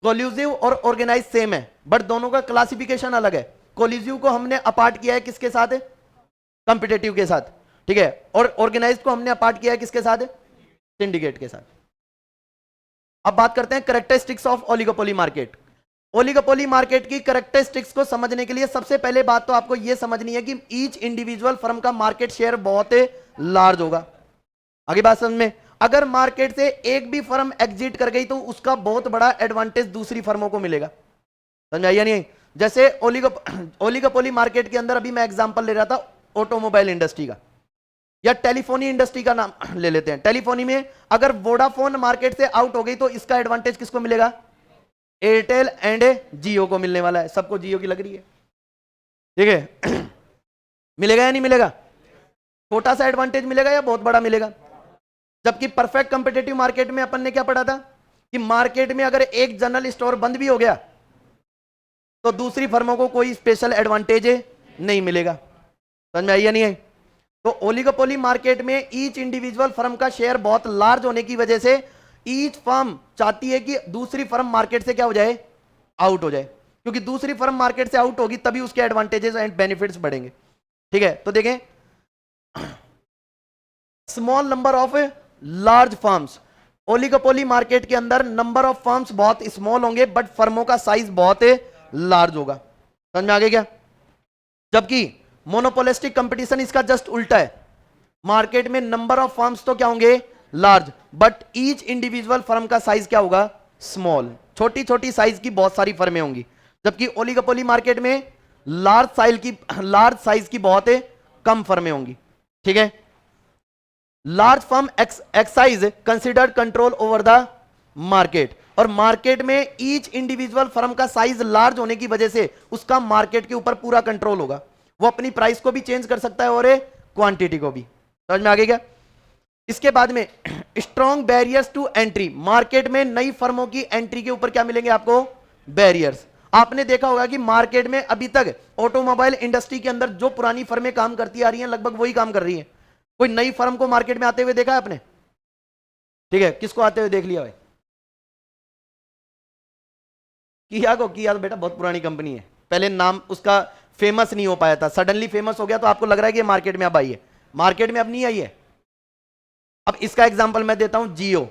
Speaker 1: कोल्यूसिव और ऑर्गेनाइज सेम है, बट दोनों का क्लासिफिकेशन अलग है। कोल्यूसिव को हमने अपार्ट किया है किसके साथ? कॉम्पिटिटिव के साथ, ठीक है, और ऑर्गेनाइज्ड को हमने अपार्ट किया है किसके साथ? सिंडिकेट के साथ। अब बात करते हैं characteristics of oligopoly market. Oligopoly market की कैरेक्टरिस्टिक्स को समझने के लिए सबसे पहले बात तो आपको यह समझनी है कि ईच इंडिविजुअल फर्म का मार्केट शेयर बहुत लार्ज होगा। आगे बात समझ में? अगर मार्केट से एक भी फर्म एग्जिट कर गई तो उसका बहुत बड़ा एडवांटेज दूसरी फर्मों को मिलेगा। समझाइए नहीं? जैसे ओलिगोपोली मार्केट के अंदर अभी मैं एग्जांपल ले रहा था ऑटोमोबाइल इंडस्ट्री का, या टेलीफोनी इंडस्ट्री का नाम ले लेते हैं। टेलीफोनी में अगर वोडाफोन मार्केट से आउट हो गई तो इसका एडवांटेज किसको मिलेगा? एयरटेल एंड जियो को मिलने वाला है। सबको जियो की लग रही है, ठीक है। मिलेगा या नहीं मिलेगा? छोटा सा एडवांटेज मिलेगा या बहुत बड़ा मिलेगा? जबकि परफेक्ट कंपिटेटिव मार्केट में अपन ने क्या पढ़ा था कि मार्केट में अगर एक जनरल स्टोर बंद भी हो गया तो दूसरी फर्मों को कोई स्पेशल एडवांटेज नहीं मिलेगा। समझ में आई या नहीं आई? तो ओलिगोपोली मार्केट में ईच इंडिविजुअल फर्म का शेयर बहुत लार्ज होने की वजह से ईच फर्म चाहती है कि दूसरी फर्म मार्केट से क्या हो जाए? आउट हो जाए, क्योंकि दूसरी फर्म मार्केट से आउट होगी तभी उसके एडवांटेजेस एंड बेनिफिट्स बढ़ेंगे। ठीक है, तो देखें, small number of large firms. Oligopoly market के अंदर नंबर ऑफ फर्म्स बहुत स्मॉल होंगे बट फर्मों का साइज बहुत लार्ज होगा। समझ में आ गया क्या? जबकि मोनोपोलिस्टिक कंपटीशन इसका जस्ट उल्टा है। मार्केट में नंबर ऑफ फर्म्स तो क्या होंगे? Large, but each individual firm का साइज क्या होगा? स्मॉल। छोटी छोटी साइज की बहुत सारी फर्में होंगी, जबकि ओलिगोपोली मार्केट में लार्ज साइज की बहुत कम फर्में होंगी। ठीक है, large firm excise considered control over the market, और मार्केट में ईच इंडिविजुअल फर्म का साइज लार्ज होने की वजह से उसका मार्केट के ऊपर पूरा कंट्रोल होगा। वो अपनी प्राइस को भी चेंज कर सकता है और क्वांटिटी को भी। समझ में आ गया क्या? इसके बाद में strong barriers to entry. Market में नई फर्मों की एंट्री के ऊपर क्या मिलेंगे आपको? बैरियर्स। आपने देखा होगा कि मार्केट में अभी तक ऑटोमोबाइल इंडस्ट्री के अंदर जो पुरानी फर्में काम करती आ रही हैं लगभग वही काम कर रही हैं। कोई नई फर्म को मार्केट में आते हुए देखा है आपने? ठीक है, किसको आते हुए देख लिया भाई? किया तो बेटा बहुत पुरानी कंपनी है, पहले नाम उसका फेमस नहीं हो पाया था, सडनली फेमस हो गया तो आपको लग रहा है कि मार्केट में अब आई है। मार्केट में अब नहीं आई है। अब इसका एग्जांपल मैं देता हूं, जियो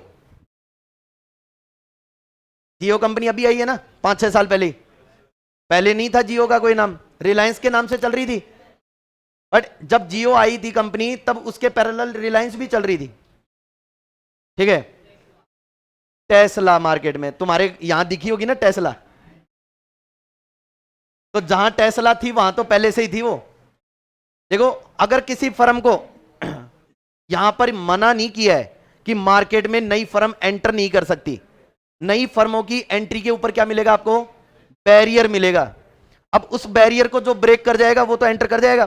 Speaker 1: कंपनी अभी आई है ना, 5-6 साल पहले नहीं था जियो का कोई नाम, रिलायंस के नाम से चल रही थी। बट जब जियो आई थी कंपनी तब उसके पैरेलल रिलायंस भी चल रही थी। ठीक है, टेस्ला मार्केट में तुम्हारे यहां दिखी होगी ना टेस्ला, तो जहां टेस्ला थी वहां तो पहले से ही थी वो। देखो, अगर किसी फर्म को यहां पर मना नहीं किया है कि मार्केट में नई फर्म एंटर नहीं कर सकती, नई फर्मों की एंट्री के ऊपर क्या मिलेगा आपको? बैरियर मिलेगा। अब उस बैरियर को जो ब्रेक कर जाएगा वो तो एंटर कर जाएगा।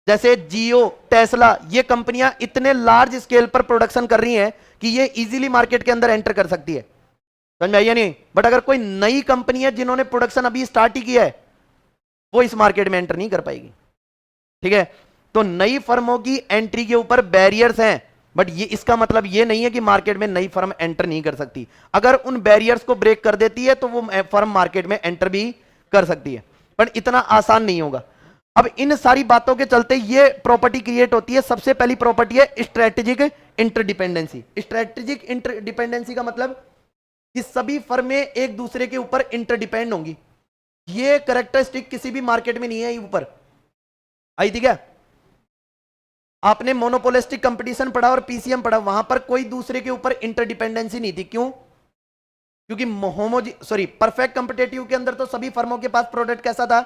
Speaker 1: जैसे जियो, टेस्ला, ये कंपनियां इतने लार्ज स्केल पर प्रोडक्शन कर रही हैं कि ये इजीली मार्केट के अंदर एंटर कर सकती है। समझ में आई या नहीं? बट अगर कोई नई कंपनी है जिन्होंने प्रोडक्शन अभी स्टार्ट ही किया है वो इस मार्केट में एंटर नहीं कर पाएगी। ठीक है, तो नई फर्मों की एंट्री के ऊपर बैरियर्स हैं, बट ये इसका मतलब ये नहीं है कि मार्केट में नई फर्म एंटर नहीं कर सकती। अगर उन बैरियर्स को ब्रेक कर देती है तो वो फर्म मार्केट में एंटर भी कर सकती है, पर इतना आसान नहीं होगा। अब इन सारी बातों के चलते ये प्रॉपर्टी क्रिएट होती है। सबसे पहली प्रॉपर्टी है स्ट्रेटेजिक इंटरडिपेंडेंसी। स्ट्रेटेजिक इंटरडिपेंडेंसी का मतलब कि सभी फर्में एक दूसरे के ऊपर इंटरडिपेंड होंगी। ये कैरेक्टरिस्टिक किसी भी मार्केट में नहीं है। ऊपर आई थी क्या? आपने मोनोपोलिस्टिक कंपटीशन पढ़ा और पीसीएम पढ़ा, वहां पर कोई दूसरे के ऊपर इंटरडिपेंडेंसी नहीं थी। क्यों? क्योंकि परफेक्ट कंपिटेटिव के अंदर तो सभी फर्मों के पास प्रोडक्ट कैसा था?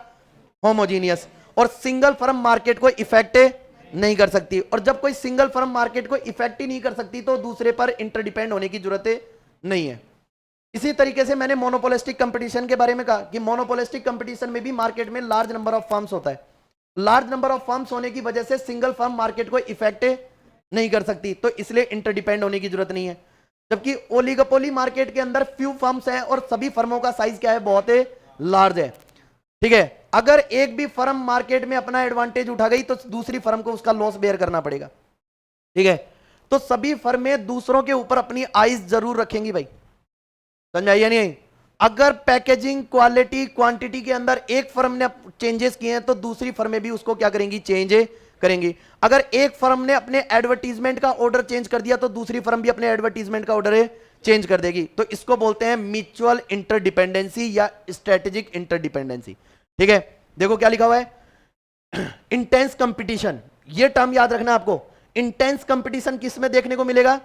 Speaker 1: होमोजीनियस, और सिंगल फर्म मार्केट को इफेक्ट नहीं कर सकती। और जब कोई सिंगल फर्म मार्केट को इफेक्ट ही नहीं कर सकती तो दूसरे पर इंटरडिपेंड होने की जरूरत नहीं है। इसी तरीके से मैंने मोनोपोलिस्टिक कंपटीशन के बारे में कहा कि मोनोपोलिस्टिक कंपटीशन में भी मार्केट में लार्ज नंबर ऑफ फर्म्स होता है। लार्ज नंबर ऑफ फर्म्स होने की वजह से सिंगल फर्म मार्केट को इफेक्ट नहीं कर सकती, तो इसलिए इंटरडिपेंड होने की जरूरत नहीं है। जबकि ओलिगोपोली मार्केट के अंदर फ्यू फर्म्स हैं और सभी फर्मों का साइज क्या है, बहुत लार्ज है। ठीक है, अगर एक भी फर्म मार्केट में अपना एडवांटेज उठा गई तो दूसरी फर्म को उसका लॉस बेयर करना पड़ेगा। ठीक है, तो सभी फर्में दूसरों के ऊपर अपनी आइज जरूर रखेंगी भाई, समझाइए नहीं। अगर पैकेजिंग, क्वालिटी, क्वांटिटी के अंदर एक फर्म ने चेंजेस किए हैं तो दूसरी फर्में भी उसको क्या करेंगी, चेंज करेंगी। अगर एक फर्म ने अपने एडवर्टीजमेंट का ऑर्डर चेंज कर दिया तो दूसरी फर्म भी अपने एडवर्टीजमेंट का ऑर्डर चेंज कर देगी। तो इसको बोलते हैं म्यूचुअल इंटरडिपेंडेंसी या स्ट्रेटेजिक इंटरडिपेंडेंसी। ठीक है, देखो क्या लिखा हुआ है, इंटेंस कंपटीशन, ये टर्म याद रखना आपको। इंटेंस कंपटीशन किस में देखने को मिलेगा,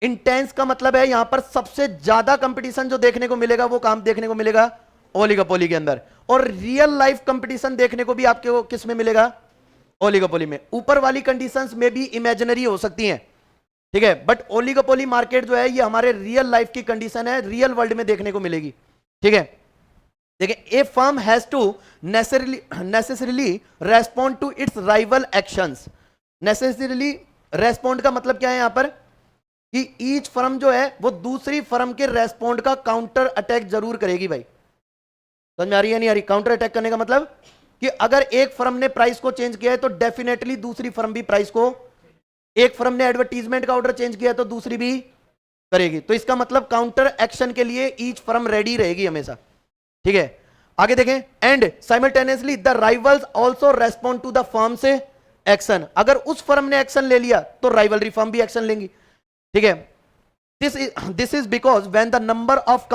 Speaker 1: इंटेंस का मतलब है यहां पर सबसे ज्यादा कंपटीशन जो देखने को मिलेगा वो काम देखने को मिलेगा ओलिगोपोली के अंदर। और रियल लाइफ कंपटीशन देखने को भी आपके किस में मिलेगा, ओलिगोपोली में। ऊपर वाली कंडीशंस में भी इमेजिनरी हो सकती हैं, ठीक है, बट ओलिगोपोली मार्केट जो है ये हमारे रियल लाइफ की कंडीशन है, रियल वर्ल्ड में देखने को मिलेगी। ठीक है, देखिए, a firm has to necessarily respond to its rival actions. Necessarily respond का मतलब क्या है यहां पर, कि ईच फर्म जो है वो दूसरी फर्म के रेस्पॉन्ड का काउंटर अटैक जरूर करेगी भाई। समझ में आ रही है नहीं आ रही? काउंटर अटैक करने का मतलब कि अगर एक फर्म ने प्राइस को चेंज किया है तो डेफिनेटली दूसरी फर्म भी प्राइस को, एक फर्म ने एडवर्टीजमेंट का ऑर्डर चेंज किया है तो दूसरी भी करेगी। तो इसका मतलब काउंटर एक्शन के लिए ईच फर्म रेडी रहेगी हमेशा। ठीक है, आगे देखें, and simultaneously the rivals also respond to the firm से एक्शन। अगर उस फर्म ने एक्शन ले लिया तो राइवलरी फर्म भी एक्शन लेंगी। ठीक है, this is because when the number of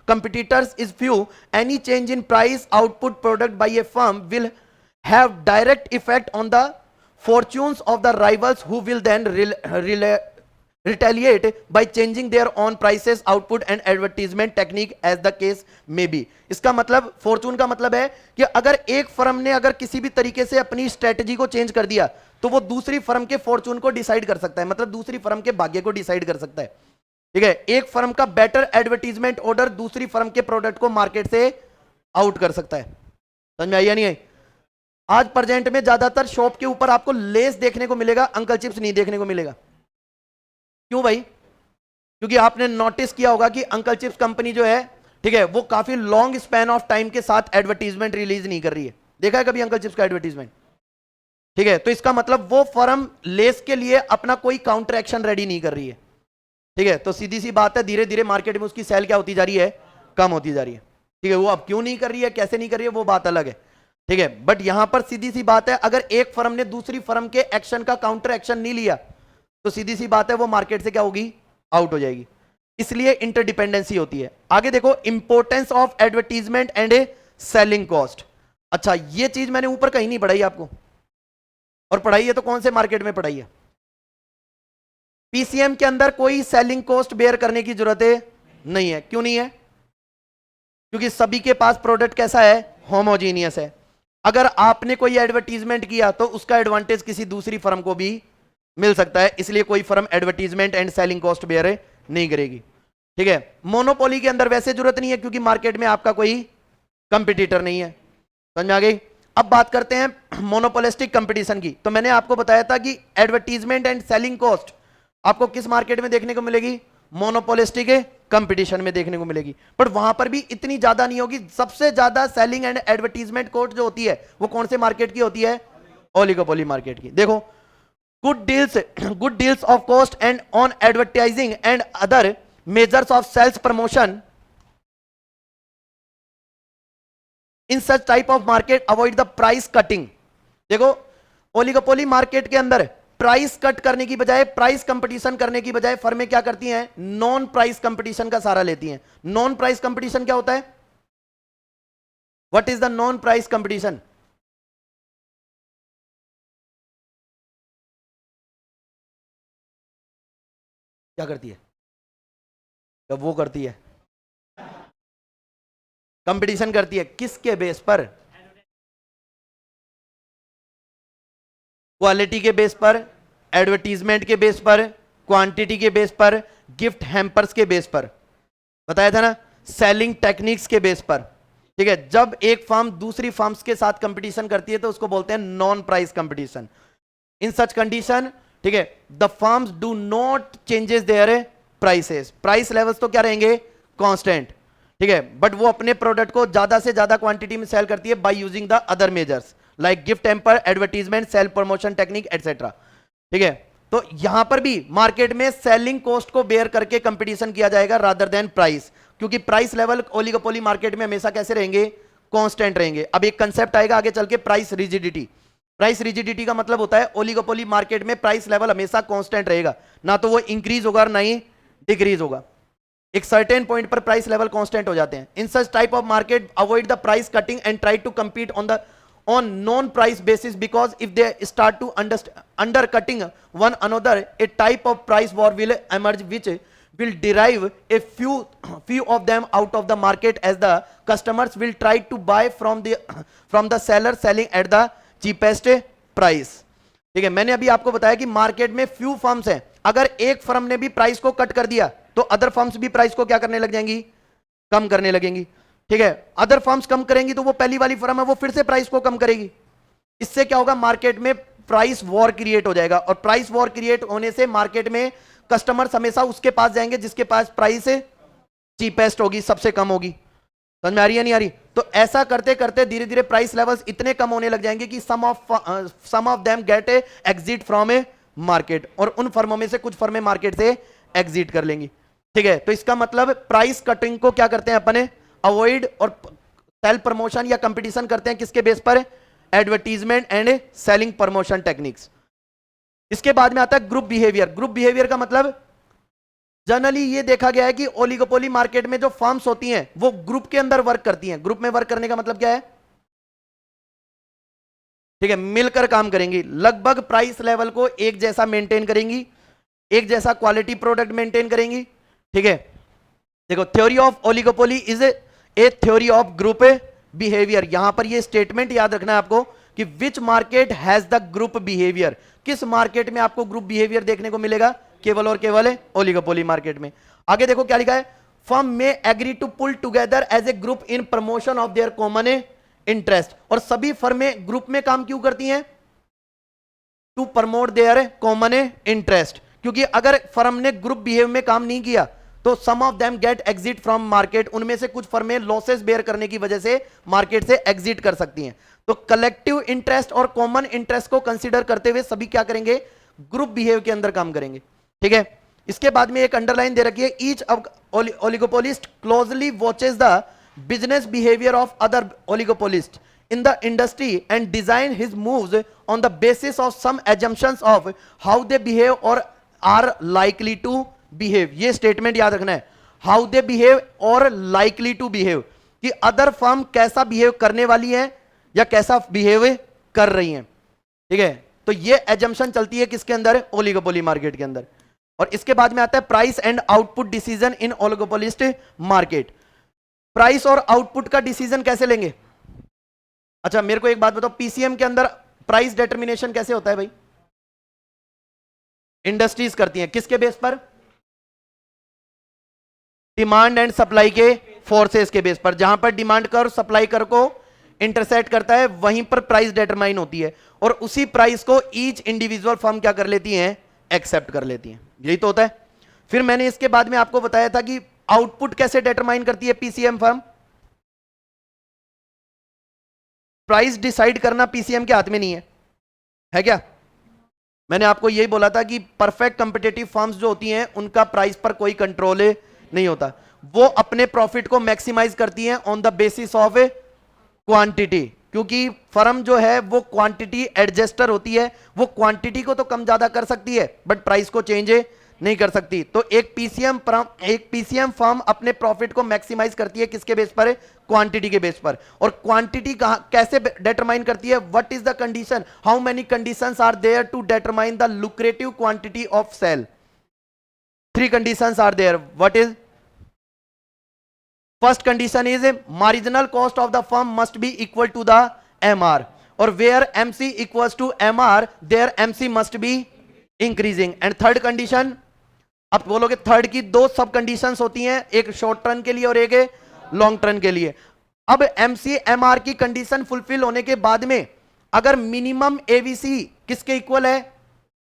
Speaker 1: competitors is few, any change in price output product by a firm will have direct effect on the fortunes of the rivals, who will then retaliate by changing their own prices, output and advertisement technique as the case may be। इसका मतलब, Fortune का मतलब है कि अगर एक firm ने अगर किसी भी तरीके से अपनी स्ट्रेटजी को चेंज कर दिया तो वो दूसरी फर्म के फॉर्चून को डिसाइड कर सकता है, मतलब दूसरी फर्म के भाग्य को डिसाइड कर सकता है। ठीक है, एक फर्म का बेटर एडवर्टीजमेंट ऑर्डर दूसरी फर्म के प्रोडक्ट को मार्केट से आउट कर सकता है। समझ में आई या नहीं आई? आज प्रेजेंट में ज्यादातर शॉप के ऊपर आपको लेस देखने को मिलेगा, अंकल चिप्स नहीं देखने को मिलेगा। क्यों भाई? क्योंकि आपने नोटिस किया होगा कि अंकल चिप्स कंपनी जो है, ठीक है, वो काफी लॉन्ग स्पैन ऑफ टाइम के साथ एडवर्टीजमेंट रिलीज नहीं कर रही है। देखा है कभी अंकल चिप्स का एडवर्टीजमेंट? ठीक है, तो इसका मतलब वो फर्म लेस के लिए अपना कोई काउंटर एक्शन रेडी नहीं कर रही है। ठीक है, तो सीधी सी बात है, धीरे धीरे मार्केट में उसकी सेल क्या होती जा रही है, कम होती जा रही है। ठीक है, वो अब क्यों नहीं कर रही है, कैसे नहीं कर रही है, वो बात अलग है। ठीक है, बट यहां पर सीधी सी बात है, अगर एक फर्म ने दूसरी फर्म के एक्शन का काउंटर एक्शन नहीं लिया तो सीधी सी बात है वो मार्केट से क्या होगी, आउट हो जाएगी। इसलिए इंटरडिपेंडेंसी होती है। आगे देखो, importance of advertisement and A selling cost. अच्छा, ये चीज मैंने ऊपर कहीं नहीं पढ़ाई आपको, और पढ़ाई है तो कौन से मार्केट में पढ़ाई है? पीसीएम के अंदर कोई सेलिंग कॉस्ट बेयर करने की जरूरत नहीं है। क्यों नहीं है? क्योंकि सभी के पास प्रोडक्ट कैसा है, होमोजीनियस है। अगर आपने कोई एडवर्टीजमेंट किया तो उसका एडवांटेज किसी दूसरी फर्म को भी मिल सकता है, इसलिए कोई firm advertisement and selling cost bear नहीं करेगी। ठीक है, मोनोपोली के अंदर वैसे जरूरत नहीं है क्योंकि मार्केट में आपका कोई कंपटीटर नहीं है। समझ में आ गई? अब बात करते हैं मोनोपोलिस्टिक कंपटीशन की। तो मैंने आपको बताया था कि एडवर्टीजमेंट एंड सेलिंग कॉस्ट आपको किस मार्केट में देखने को मिलेगी, मोनोपोलिस्टिक कंपटीशन में देखने को मिलेगी। पर वहां पर भी इतनी ज्यादा नहीं होगी। सबसे ज्यादा सेलिंग एंड एडवर्टीजमेंट कॉस्ट जो होती है वो कौन से मार्केट की होती है, ओलिगोपोली मार्केट की। देखो, good deals of cost and on advertising and other measures of sales promotion in such type of market avoid the price cutting. देखो, ओलिगोपोली मार्केट के अंदर प्राइस कट करने की बजाय, प्राइस कंपटीशन करने की बजाय फर्में क्या करती हैं, नॉन प्राइस कंपटीशन का सहारा लेती हैं। नॉन प्राइस कंपटीशन क्या होता है? What is the non price competition? क्या करती है? जब वो करती है, कंपटीशन करती है, किसके बेस पर? क्वालिटी के बेस पर, एडवर्टीजमेंट के बेस पर, क्वांटिटी के बेस पर, गिफ्ट हैम्पर्स के बेस पर, बताया था ना, सेलिंग टेक्निक्स के बेस पर। ठीक है, जब एक फर्म दूसरी फर्म्स के साथ कंपटीशन करती है तो उसको बोलते हैं non price competition. In such condition, ठीक है, the firms do not changes their prices, price levels तो क्या रहेंगे, कांस्टेंट। ठीक है, बट वो अपने प्रोडक्ट को ज्यादा से ज्यादा क्वांटिटी में सेल करती है by using the other measures like gift temper, advertisement, sale promotion technique etcetera. ठीक है, तो यहां पर भी मार्केट में सेलिंग कॉस्ट को बेयर करके कंपटीशन किया जाएगा रादर देन प्राइस, क्योंकि प्राइस लेवल ओलिगोपोली मार्केट में हमेशा कैसे रहेंगे, कांस्टेंट रहेंगे। अब एक कंसेप्ट आएगा आगे चल के, प्राइस रिजिडिटी। प्राइस रिजिडिटी का मतलब होता है ओलिगोपोली मार्केट में प्राइस लेवल हमेशा कांस्टेंट रहेगा, ना तो वो इंक्रीज होगा और ना ही डिक्रीज होगा। एक सर्टेन पॉइंट पर प्राइस लेवल कांस्टेंट हो जाते हैं। In such type of market avoid the price cutting and try to compete on non-price basis, because if they start to undercutting one another, a type of price war will emerge which will derive a few of them out of the market, as the customers will try to buy from the seller selling at the cheapest price। ठीक है, मैंने अभी आपको बताया कि market में few firms हैं, अगर एक फर्म ने भी प्राइस को कट कर दिया तो अदर फर्म्स भी प्राइस को क्या करने लग जाएंगी, कम करने लगेंगी। ठीक है, अदर फर्म्स कम करेंगी तो वो पहली वाली फर्म है वो फिर से प्राइस को कम करेगी। इससे क्या होगा, मार्केट में प्राइस वॉर क्रिएट हो जाएगा, और प्राइस वॉर क्रिएट होने से मार्केट में कस्टमर्स हमेशा उसके पास जाएंगे जिसके पास प्राइस चीपेस्ट होगी, सबसे कम होगी। समझ में आ रही है नहीं आ रही? तो ऐसा करते करते धीरे धीरे प्राइस लेवल्स इतने कम होने लग जाएंगे कि some of them get exit from a market, और उन फर्मों में से कुछ फर्में मार्केट से एग्जिट कर लेंगी। ठीक है, तो इसका मतलब प्राइस कटिंग को क्या करते हैं अपने अवॉइड, और सेल प्रमोशन या कंपटीशन करते हैं किसके बेस पर, advertisement and selling promotion techniques. इसके बाद में आता है ग्रुप बिहेवियर। ग्रुप बिहेवियर का मतलब जनरली ये देखा गया है कि ओलिगोपोली मार्केट में जो फर्म्स होती हैं वो ग्रुप के अंदर वर्क करती हैं। ग्रुप में वर्क करने का मतलब क्या है, ठीक है, मिलकर काम करेंगी, लगभग प्राइस लेवल को एक जैसा मेंटेन करेंगी, एक जैसा क्वालिटी प्रोडक्ट मेंटेन करेंगी। ठीक है, देखो, theory of oligopoly is a theory of group behaviour. यहां पर ये स्टेटमेंट याद रखना है आपको कि which market has the group behaviour, किस मार्केट में आपको ग्रुप बिहेवियर देखने को मिलेगा, केवल और केवल ओलिगोपोली मार्केट में। आगे देखो क्या लिखा है, फर्म में agree to pull together as a group in promotion of their common interest. और सभी फर्में ग्रुप में काम क्यों करती हैं, to promote their common interest, क्योंकि अगर फर्म ने ग्रुप बिहेव में काम नहीं किया तो some of them get exit from market, उनमें से कुछ फर्में लॉसेस बेयर करने की वजह से मार्केट से एग्जिट कर सकती हैं। तो कलेक्टिव इंटरेस्ट और कॉमन इंटरेस्ट को कंसीडर करते हुए सभी क्या करेंगे, ग्रुप बिहेव के अंदर काम करेंगे। ठीक है, इसके बाद में एक अंडरलाइन दे रखी है, each oligopolist closely watches the business behaviour of other oligopolist in the industry and design his moves on the basis of some assumptions of how they behave or are likely to behave। ये statement याद रखना है, how they behave or likely to behave, कि other firm कैसा behave करने वाली है या कैसा बिहेव कर रही है। ठीक है, तो ये एजम्पशन चलती है किसके अंदर, ओलिगोपोली मार्केट के अंदर। और इसके बाद में आता है price and output decision in oligopolist market. Price और आउटपुट का डिसीजन कैसे लेंगे, अच्छा मेरे को एक बात बताओ, पीसीएम के अंदर प्राइस डिटर्मिनेशन कैसे होता है भाई, इंडस्ट्रीज करती हैं किसके बेस पर, डिमांड एंड सप्लाई के फोर्सेस के बेस पर। जहां पर डिमांड कर सप्लाई कर को इंटरसेक्ट करता है वहीं पर प्राइस डिटरमाइन होती है, और उसी प्राइस को ईच इंडिविजुअल फर्म क्या कर लेती हैं, एक्सेप्ट कर लेती हैं। यही तो होता है। फिर मैंने इसके बाद में आपको बताया था कि आउटपुट कैसे डिटरमाइन करती है पीसीएम फर्म। प्राइस डिसाइड करना पीसीएम के हाथ में नहीं है क्या? मैंने आपको यही बोला था कि परफेक्ट कंपिटेटिव फर्म्स जो होती हैं उनका प्राइस पर कोई कंट्रोल नहीं होता, वो अपने प्रॉफिट को मैक्सिमाइज करती हैं on the basis of quantity, क्योंकि फर्म जो है वो क्वांटिटी एडजस्टर होती है, वो क्वांटिटी को तो कम ज्यादा कर सकती है बट प्राइस को चेंज नहीं कर सकती। तो एक पीसीएम फर्म अपने प्रॉफिट को मैक्सिमाइज करती है किसके बेस पर, क्वांटिटी के बेस पर। और क्वांटिटी कैसे डिटरमाइन करती है, what is the condition, how many conditions are there to determine the lucrative quantity of sale. 3 conditions are there, what is, first condition is marginal cost of the firm must be equal to the MR. और where MC equals to MR there MC must be increasing. And third condition, आप बोलोगे third की दो सब conditions होती हैं, एक short term के लिए और एक लॉन्ग टर्म के लिए। अब MC MR की कंडीशन फुलफिल होने के बाद में अगर मिनिमम AVC किसके इक्वल है,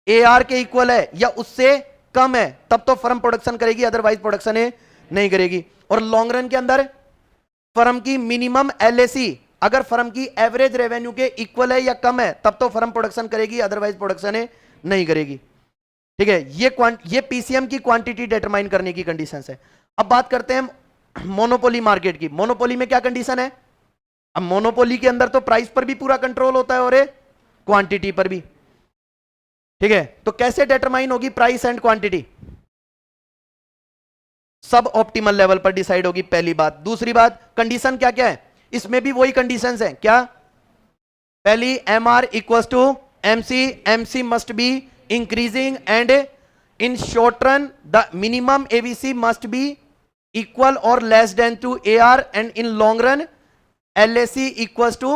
Speaker 1: AR के इक्वल है या उससे कम है, तब तो फर्म प्रोडक्शन करेगी, अदरवाइज प्रोडक्शन नहीं करेगी। और लॉन्ग रन के अंदर फर्म की मिनिमम LAC अगर फर्म की एवरेज रेवेन्यू के इक्वल है या कम है, तब तो फर्म प्रोडक्शन करेगी, अदरवाइज प्रोडक्शन नहीं करेगी। ठीक है, ये PCM की क्वांटिटी डिटरमाइन करने की कंडीशंस है। अब बात करते हैं मोनोपोली मार्केट की। मोनोपोली में क्या कंडीशन है? अब मोनोपोली के अंदर तो प्राइस पर भी पूरा कंट्रोल होता है और क्वांटिटी पर भी। ठीक है, तो कैसे डिटरमाइन होगी प्राइस एंड क्वांटिटी? सब ऑप्टिमल लेवल पर डिसाइड होगी, पहली बात। दूसरी बात, कंडीशन क्या क्या है इसमें भी वही कंडीशंस हैं। क्या? पहली, MR equals to MC, MC must be increasing and in short run the minimum AVC must be equal और less than to AR and in long run LAC equals to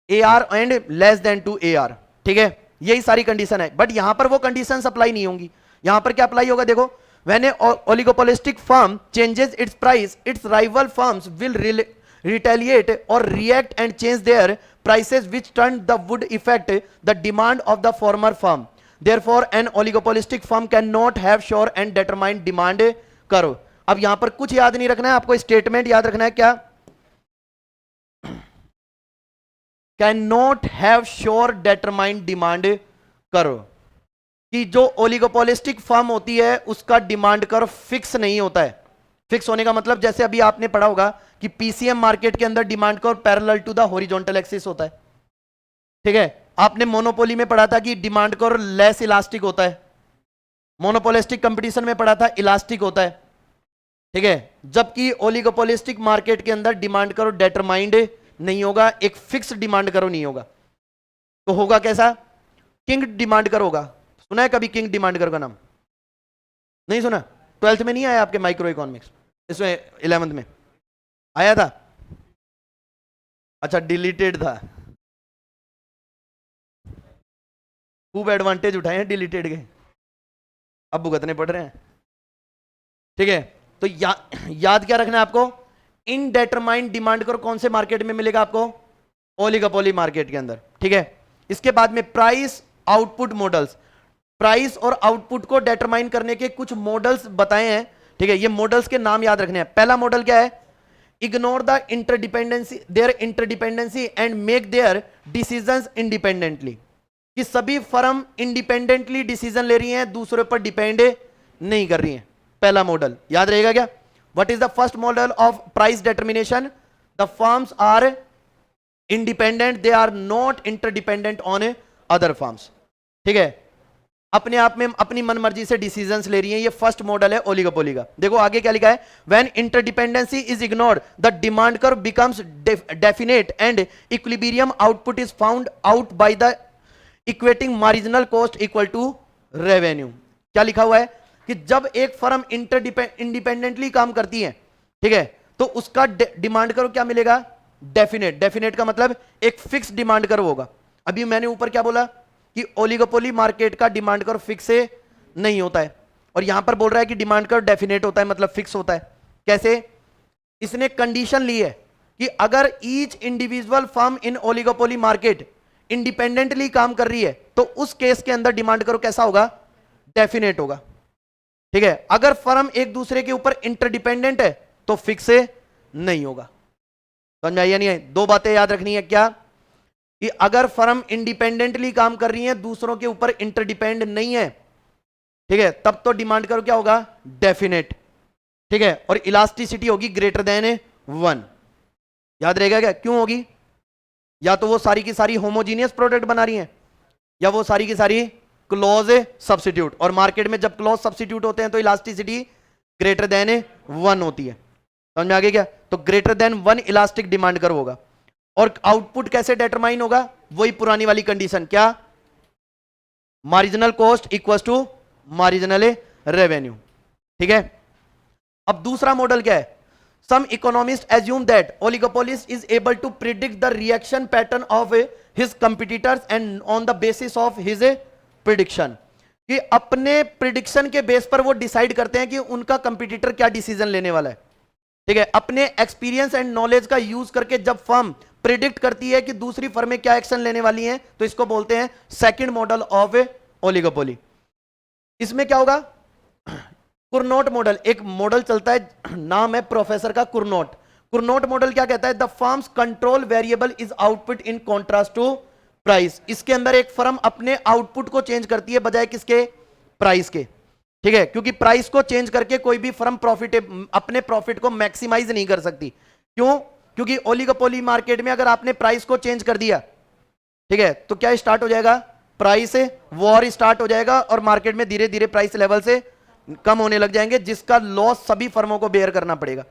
Speaker 1: AR and less than to AR। ठीक है, यही सारी condition है, but यहां पर वो condition apply नहीं होंगी। यहां पर क्या अप्लाई होगा? देखो, when a oligopolistic firm changes its price, its rival firms will retaliate or react and change their prices, which turn the would affect the demand of the former firm. Therefore an oligopolistic firm cannot have sure and determined demand करो। अब यहां पर कुछ याद नहीं रखना है आपको, स्टेटमेंट याद रखना है। क्या? cannot have sure determined demand करो, कि जो ओलिगोपोलिस्टिक फर्म होती है उसका डिमांड कर्व फिक्स नहीं होता है। फिक्स होने का मतलब, जैसे अभी आपने पढ़ा होगा कि PCM मार्केट के अंदर demand curve parallel to the horizontal axis होता है। ठीक है, आपने मोनोपोली में पढ़ा था कि डिमांड कर्व लेस इलास्टिक होता है, मोनोपोलिस्टिक कंपटीशन में पढ़ा था इलास्टिक होता है। ठीक है, जबकि ओलिगोपोलिस्टिक मार्केट के अंदर डिमांड कर्व डिटरमाइंड नहीं होगा, एक फिक्स डिमांड कर्व नहीं होगा। तो होगा कैसा? किंग डिमांड कर्व होगा। सुना है कभी किंग डिमांड कर्व का नाम? नहीं सुना? 12th में नहीं आया आपके माइक्रो इकोनॉमिक्स, इसमें 11th में आया था? अच्छा, डिलीटेड था। खूब एडवांटेज उठाए हैं डिलीटेड के, अब भुगतने पड़ रहे हैं। ठीक है, तो याद क्या रखना है आपको? इनडेटरमाइंड डिमांड कर्व कौन से मार्केट में मिलेगा आपको? ओलिगोपोली मार्केट के अंदर। ठीक है, इसके बाद में प्राइस आउटपुट मॉडल्स, प्राइस और आउटपुट को डिटरमाइन करने के कुछ मॉडल्स बताए हैं। ठीक है, ये मॉडल्स के नाम याद रखने हैं। पहला मॉडल क्या है? Ignore the interdependency, their interdependency and make their decisions independently, कि सभी फर्म इंडिपेंडेंटली डिसीजन ले रही हैं, दूसरे पर डिपेंड नहीं कर रही हैं। पहला मॉडल याद रहेगा क्या? What is the first model of price determination? The firms are independent, they are not interdependent on other firms. ठीक है, अपने आप में अपनी मनमर्जी से डिसीजंस ले रही हैं। ये फर्स्ट मॉडल है ओलिगोपोली का। देखो आगे क्या लिखा है? When interdependency is ignored the demand curve becomes definite and equilibrium output is found out by the equating marginal cost equal to revenue. क्या लिखा हुआ है? कि जब एक फर्म इंडिपेंडेंटली काम करती है, ठीक है, तो उसका डिमांड कर्व क्या मिलेगा? डेफिनेट। डेफिनेट का मतलब एक फिक्स डिमांड कर्व होगा। अभी मैंने ऊपर क्या बोला कि ओलिगोपोली मार्केट का डिमांड कर्व फिक्स नहीं होता है, और यहां पर बोल रहा है कि डिमांड कर्व डेफिनेट होता है, मतलब फिक्स होता है। कैसे? इसने कंडीशन ली है कि अगर ईच इंडिविजुअल फर्म इन ओलिगोपोली मार्केट इंडिपेंडेंटली काम कर रही है, तो उस केस के अंदर डिमांड कर्व कैसा होगा? डेफिनेट होगा। ठीक है, अगर फर्म एक दूसरे के ऊपर इंटरडिपेंडेंट है तो फिक्स नहीं होगा। समझ में आई या नहीं आई? दो बातें याद रखनी है। क्या? कि अगर फर्म इंडिपेंडेंटली काम कर रही है, दूसरों के ऊपर इंटरडिपेंड नहीं है, ठीक है, तब तो डिमांड कर्व क्या होगा? डेफिनेट। ठीक है, और इलास्टिसिटी होगी ग्रेटर देन 1। याद रहेगा क्या? क्यों होगी? या तो वो सारी की सारी होमोजीनियस प्रोडक्ट बना रही हैं, या वो सारी की सारी क्लोज सब्स्टिट्यूट, और मार्केट में जब क्लोज सब्स्टिट्यूट होते हैं तो इलास्टिसिटी ग्रेटर देन 1 होती है। समझ में आ गया क्या? तो greater than 1 elastic demand curve होगा। और आउटपुट कैसे डिटरमाइन होगा? वही पुरानी वाली कंडीशन। क्या? Marginal cost equals to marginal revenue. ठीक है, अब दूसरा मॉडल क्या है? some economists assume that oligopolist is able to predict the reaction pattern of his competitors and on the basis of his prediction, कि अपने प्रिडिक्शन के बेस पर वो डिसाइड करते हैं कि उनका कंपटीटर क्या डिसीजन लेने वाला है, ठीक है। अपने एक्सपीरियंस एंड नॉलेज का यूज करके जब फर्म प्रिडिक्ट करती है कि दूसरी फर्में क्या एक्शन लेने वाली हैं, तो इसको बोलते हैं सेकंड मॉडल ऑफ ओलिगोपोली। इसमें क्या होगा, कुरनोट मॉडल, एक मॉडल चलता है, नाम है प्रोफेसर का कुरनोट। कुरनोट मॉडल क्या कहता है, the firms control variable is output in contrast to price. इसके अंदर एक फर्म अपने आउटपुट को चेंज करती है बजाय किसके, प्राइस के, ठीक है। क्योंकि प्राइस को चेंज करके कोई भी फर्म अपने प्रॉफिट को मैक्सिमाइज नहीं कर सकती। क्यों, क्योंकि ओलिगोपोली मार्केट में अगर आपने प्राइस को चेंज कर दिया, ठीक है, तो क्या स्टार्ट हो जाएगा, प्राइस वॉर स्टार्ट हो जाएगा और मार्केट में धीरे धीरे प्राइस लेवल से कम होने लग जाएंगे, जिसका लॉस सभी फर्मों को बेयर करना पड़ेगा,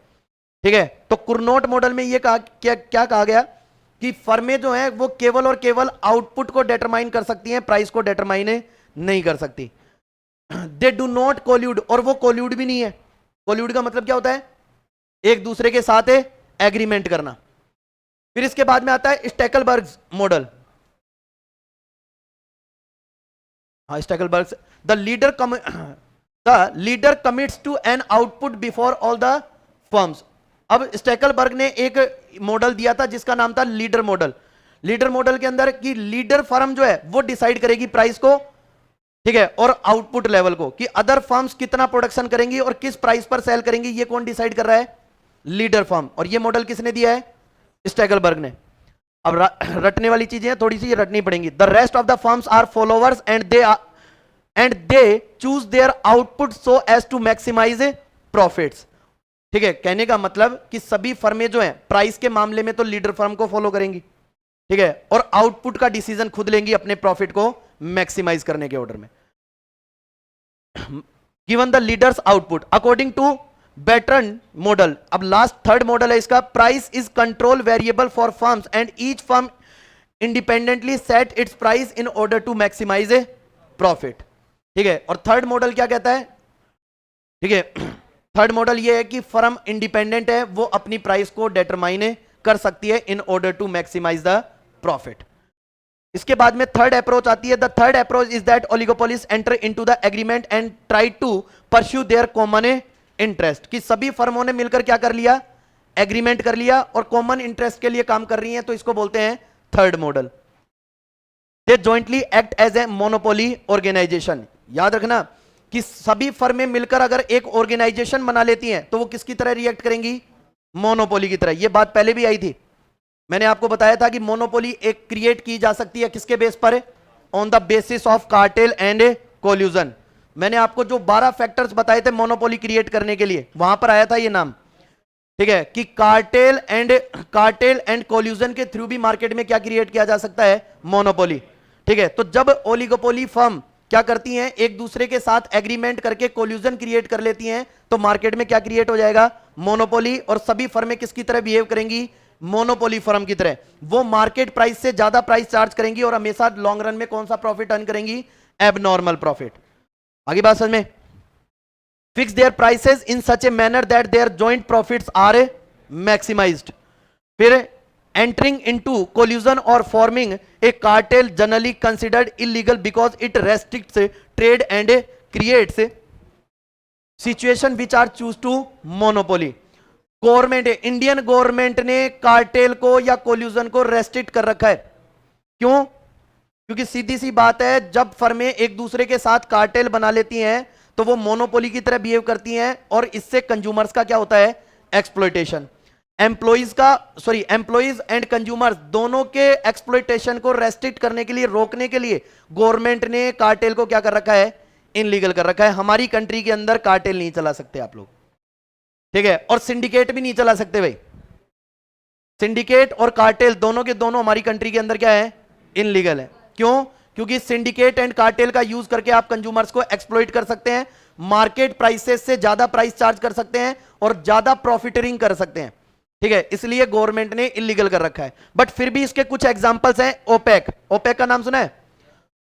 Speaker 1: ठीक है। तो कुरनोट मॉडल में ये कहा, क्या कहा गया कि फर्में जो है वो केवल और केवल आउटपुट को डिटरमाइन कर सकती हैं, प्राइस को डिटरमाइन नहीं कर सकती। दे डू नॉट कोल्यूड, और वो कोल्यूड भी नहीं है। कोल्यूड का मतलब क्या होता है, एक दूसरे के साथ एग्रीमेंट करना। फिर इसके बाद में आता है स्टेकलबर्ग्स मॉडल। हाँ, Stackelberg's, the leader commits to an output before all the firms. अब स्टेकलबर्ग ने एक मॉडल दिया था जिसका नाम था लीडर मॉडल। लीडर मॉडल के अंदर कि लीडर फर्म जो है वो डिसाइड करेगी प्राइस को, ठीक है, और आउटपुट लेवल को, कि अदर फर्म्स कितना प्रोडक्शन करेंगी और किस प्राइस पर सेल करेंगी, ये कौन डिसाइड कर रहा है, लीडर फर्म। और ये मॉडल किसने दिया है, स्टेकलबर्ग ने। अब रटने वाली चीजें थोड़ी सी रटनी पड़ेंगी। The rest of the firms are followers and they choose their output so as to maximize profits, ठीक है। कहने का मतलब कि सभी फर्में जो हैं प्राइस के मामले में तो लीडर फर्म को फॉलो करेंगी, ठीक है, और आउटपुट का डिसीजन खुद लेंगी अपने प्रॉफिट को मैक्सिमाइज करने के ऑर्डर में। Given the leader's output according to Bertrand model. अब लास्ट थर्ड मॉडल है इसका, price is control variable for firms and each firm independently set its price in order to maximize a profit, ठीक है। और third model क्या कहता है, ठीक है, थर्ड मॉडल ये है कि फर्म इंडिपेंडेंट है, वो अपनी प्राइस को डिटरमाइन कर सकती है in order to maximize the profit. इसके बाद में थर्ड अप्रोच आती है। The third approach is that oligopolist enter into the agreement and try to pursue their common interest, कि सभी फर्मों ने मिलकर क्या कर लिया, एग्रीमेंट कर लिया और कॉमन इंटरेस्ट के लिए काम कर रही हैं, तो इसको बोलते हैं third model. They jointly act as a monopoly organization. याद रखना कि सभी फर्में मिलकर अगर एक ऑर्गेनाइजेशन बना लेती हैं तो वो किसकी तरह रिएक्ट करेंगी, मोनोपोली की तरह। ये बात पहले भी आई थी, मैंने आपको बताया था कि मोनोपोली एक क्रिएट की जा सकती है किसके बेस पर, on the basis of cartel and collusion. मैंने आपको जो 12 फैक्टर्स बताए थे मोनोपोली क्रिएट करने के लिए, वहां पर आया था ये नाम, ठीक है, कि कार्टेल एंड कोल्यूजन के थ्रू भी मार्केट में क्या क्रिएट किया जा सकता है, मोनोपोली, ठीक है। तो जब ओलिगोपोली फर्म क्या करती हैं, एक दूसरे के साथ एग्रीमेंट करके कोल्यूजन क्रिएट कर लेती हैं, तो मार्केट में क्या क्रिएट हो जाएगा, मोनोपोली। और सभी फर्में किसकी तरह बिहेव करेंगी, मोनोपोली फर्म की तरह। वो मार्केट प्राइस से ज्यादा प्राइस चार्ज करेंगी और हमेशा लॉन्ग रन में कौन सा प्रॉफिट अर्न करेंगी, एबनॉर्मल प्रॉफिट। आगे बात समझ में, fix their prices in such a manner that their joint profits are maximized. फिर entering into collusion or forming a cartel generally considered illegal because it restricts trade and creates situation which are choose to monopoly। Government, Indian government ने cartel को या collusion को restrict कर रखा है। क्यों, क्योंकि सीधी सी बात है, जब फर्में एक दूसरे के साथ कार्टेल बना लेती हैं तो वो मोनोपोली की तरह बिहेव करती हैं और इससे कंज्यूमर्स का क्या होता है, एक्सप्लॉयटेशन। एम्प्लॉइज एंड कंज्यूमर्स दोनों के एक्सप्लॉयटेशन को रेस्ट्रिक्ट करने के लिए, रोकने के लिए गवर्नमेंट ने कार्टेल को क्या कर रखा है, इनलीगल कर रखा है। हमारी कंट्री के अंदर कार्टेल नहीं चला सकते आप लोग, ठीक है, और सिंडिकेट भी नहीं चला सकते भाई। सिंडिकेट और कार्टेल दोनों के दोनों हमारी कंट्री के अंदर क्या है, इनलीगल है। क्यों, क्योंकि सिंडिकेट एंड कार्टेल का यूज करके आप कंज्यूमर्स को एक्सप्लॉइट कर सकते हैं, मार्केट प्राइसेस से ज्यादा प्राइस चार्ज कर सकते हैं और ज्यादा प्रॉफिटरिंग कर सकते हैं, ठीक है, इसलिए गवर्नमेंट ने इलीगल कर रखा है। बट फिर भी इसके कुछ एग्जांपल्स हैं। ओपेक, ओपेक का नाम सुना है,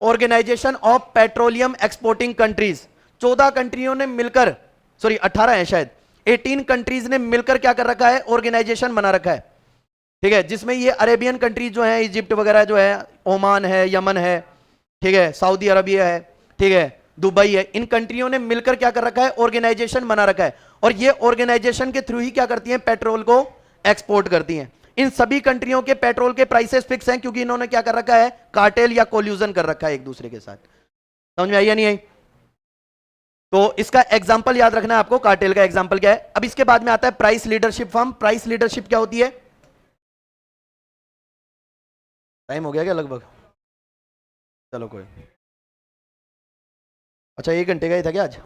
Speaker 1: organization of petroleum exporting countries. 14 कंट्रियों ने मिलकर, 18 है शायद, 18 कंट्रीज ने मिलकर क्या कर रखा है, ऑर्गेनाइजेशन बना रखा है, ठीक है, जिसमें ये अरेबियन कंट्रीज जो है, इजिप्ट वगैरह जो है, ओमान है, यमन है, ठीक है, सऊदी अरबिया है, ठीक है, दुबई है, इन कंट्रियों ने मिलकर क्या कर रखा है, ऑर्गेनाइजेशन बना रखा है। और ये ऑर्गेनाइजेशन के थ्रू ही क्या करती हैं, पेट्रोल को एक्सपोर्ट करती हैं। इन सभी कंट्रियों के पेट्रोल के प्राइसेस फिक्स हैं, क्योंकि इन्होंने क्या कर रखा है, कार्टेल या कोल्यूजन कर रखा है एक दूसरे के साथ। समझ में आई या नहीं आई? तो इसका एग्जाम्पल याद रखना है आपको, कार्टेल का एग्जाम्पल क्या है। अब इसके बाद में आता है price leadership firm. Price leadership क्या होती है? टाइम हो गया क्या लगभग? चलो कोई, अच्छा 1 घंटे का ही था क्या आज?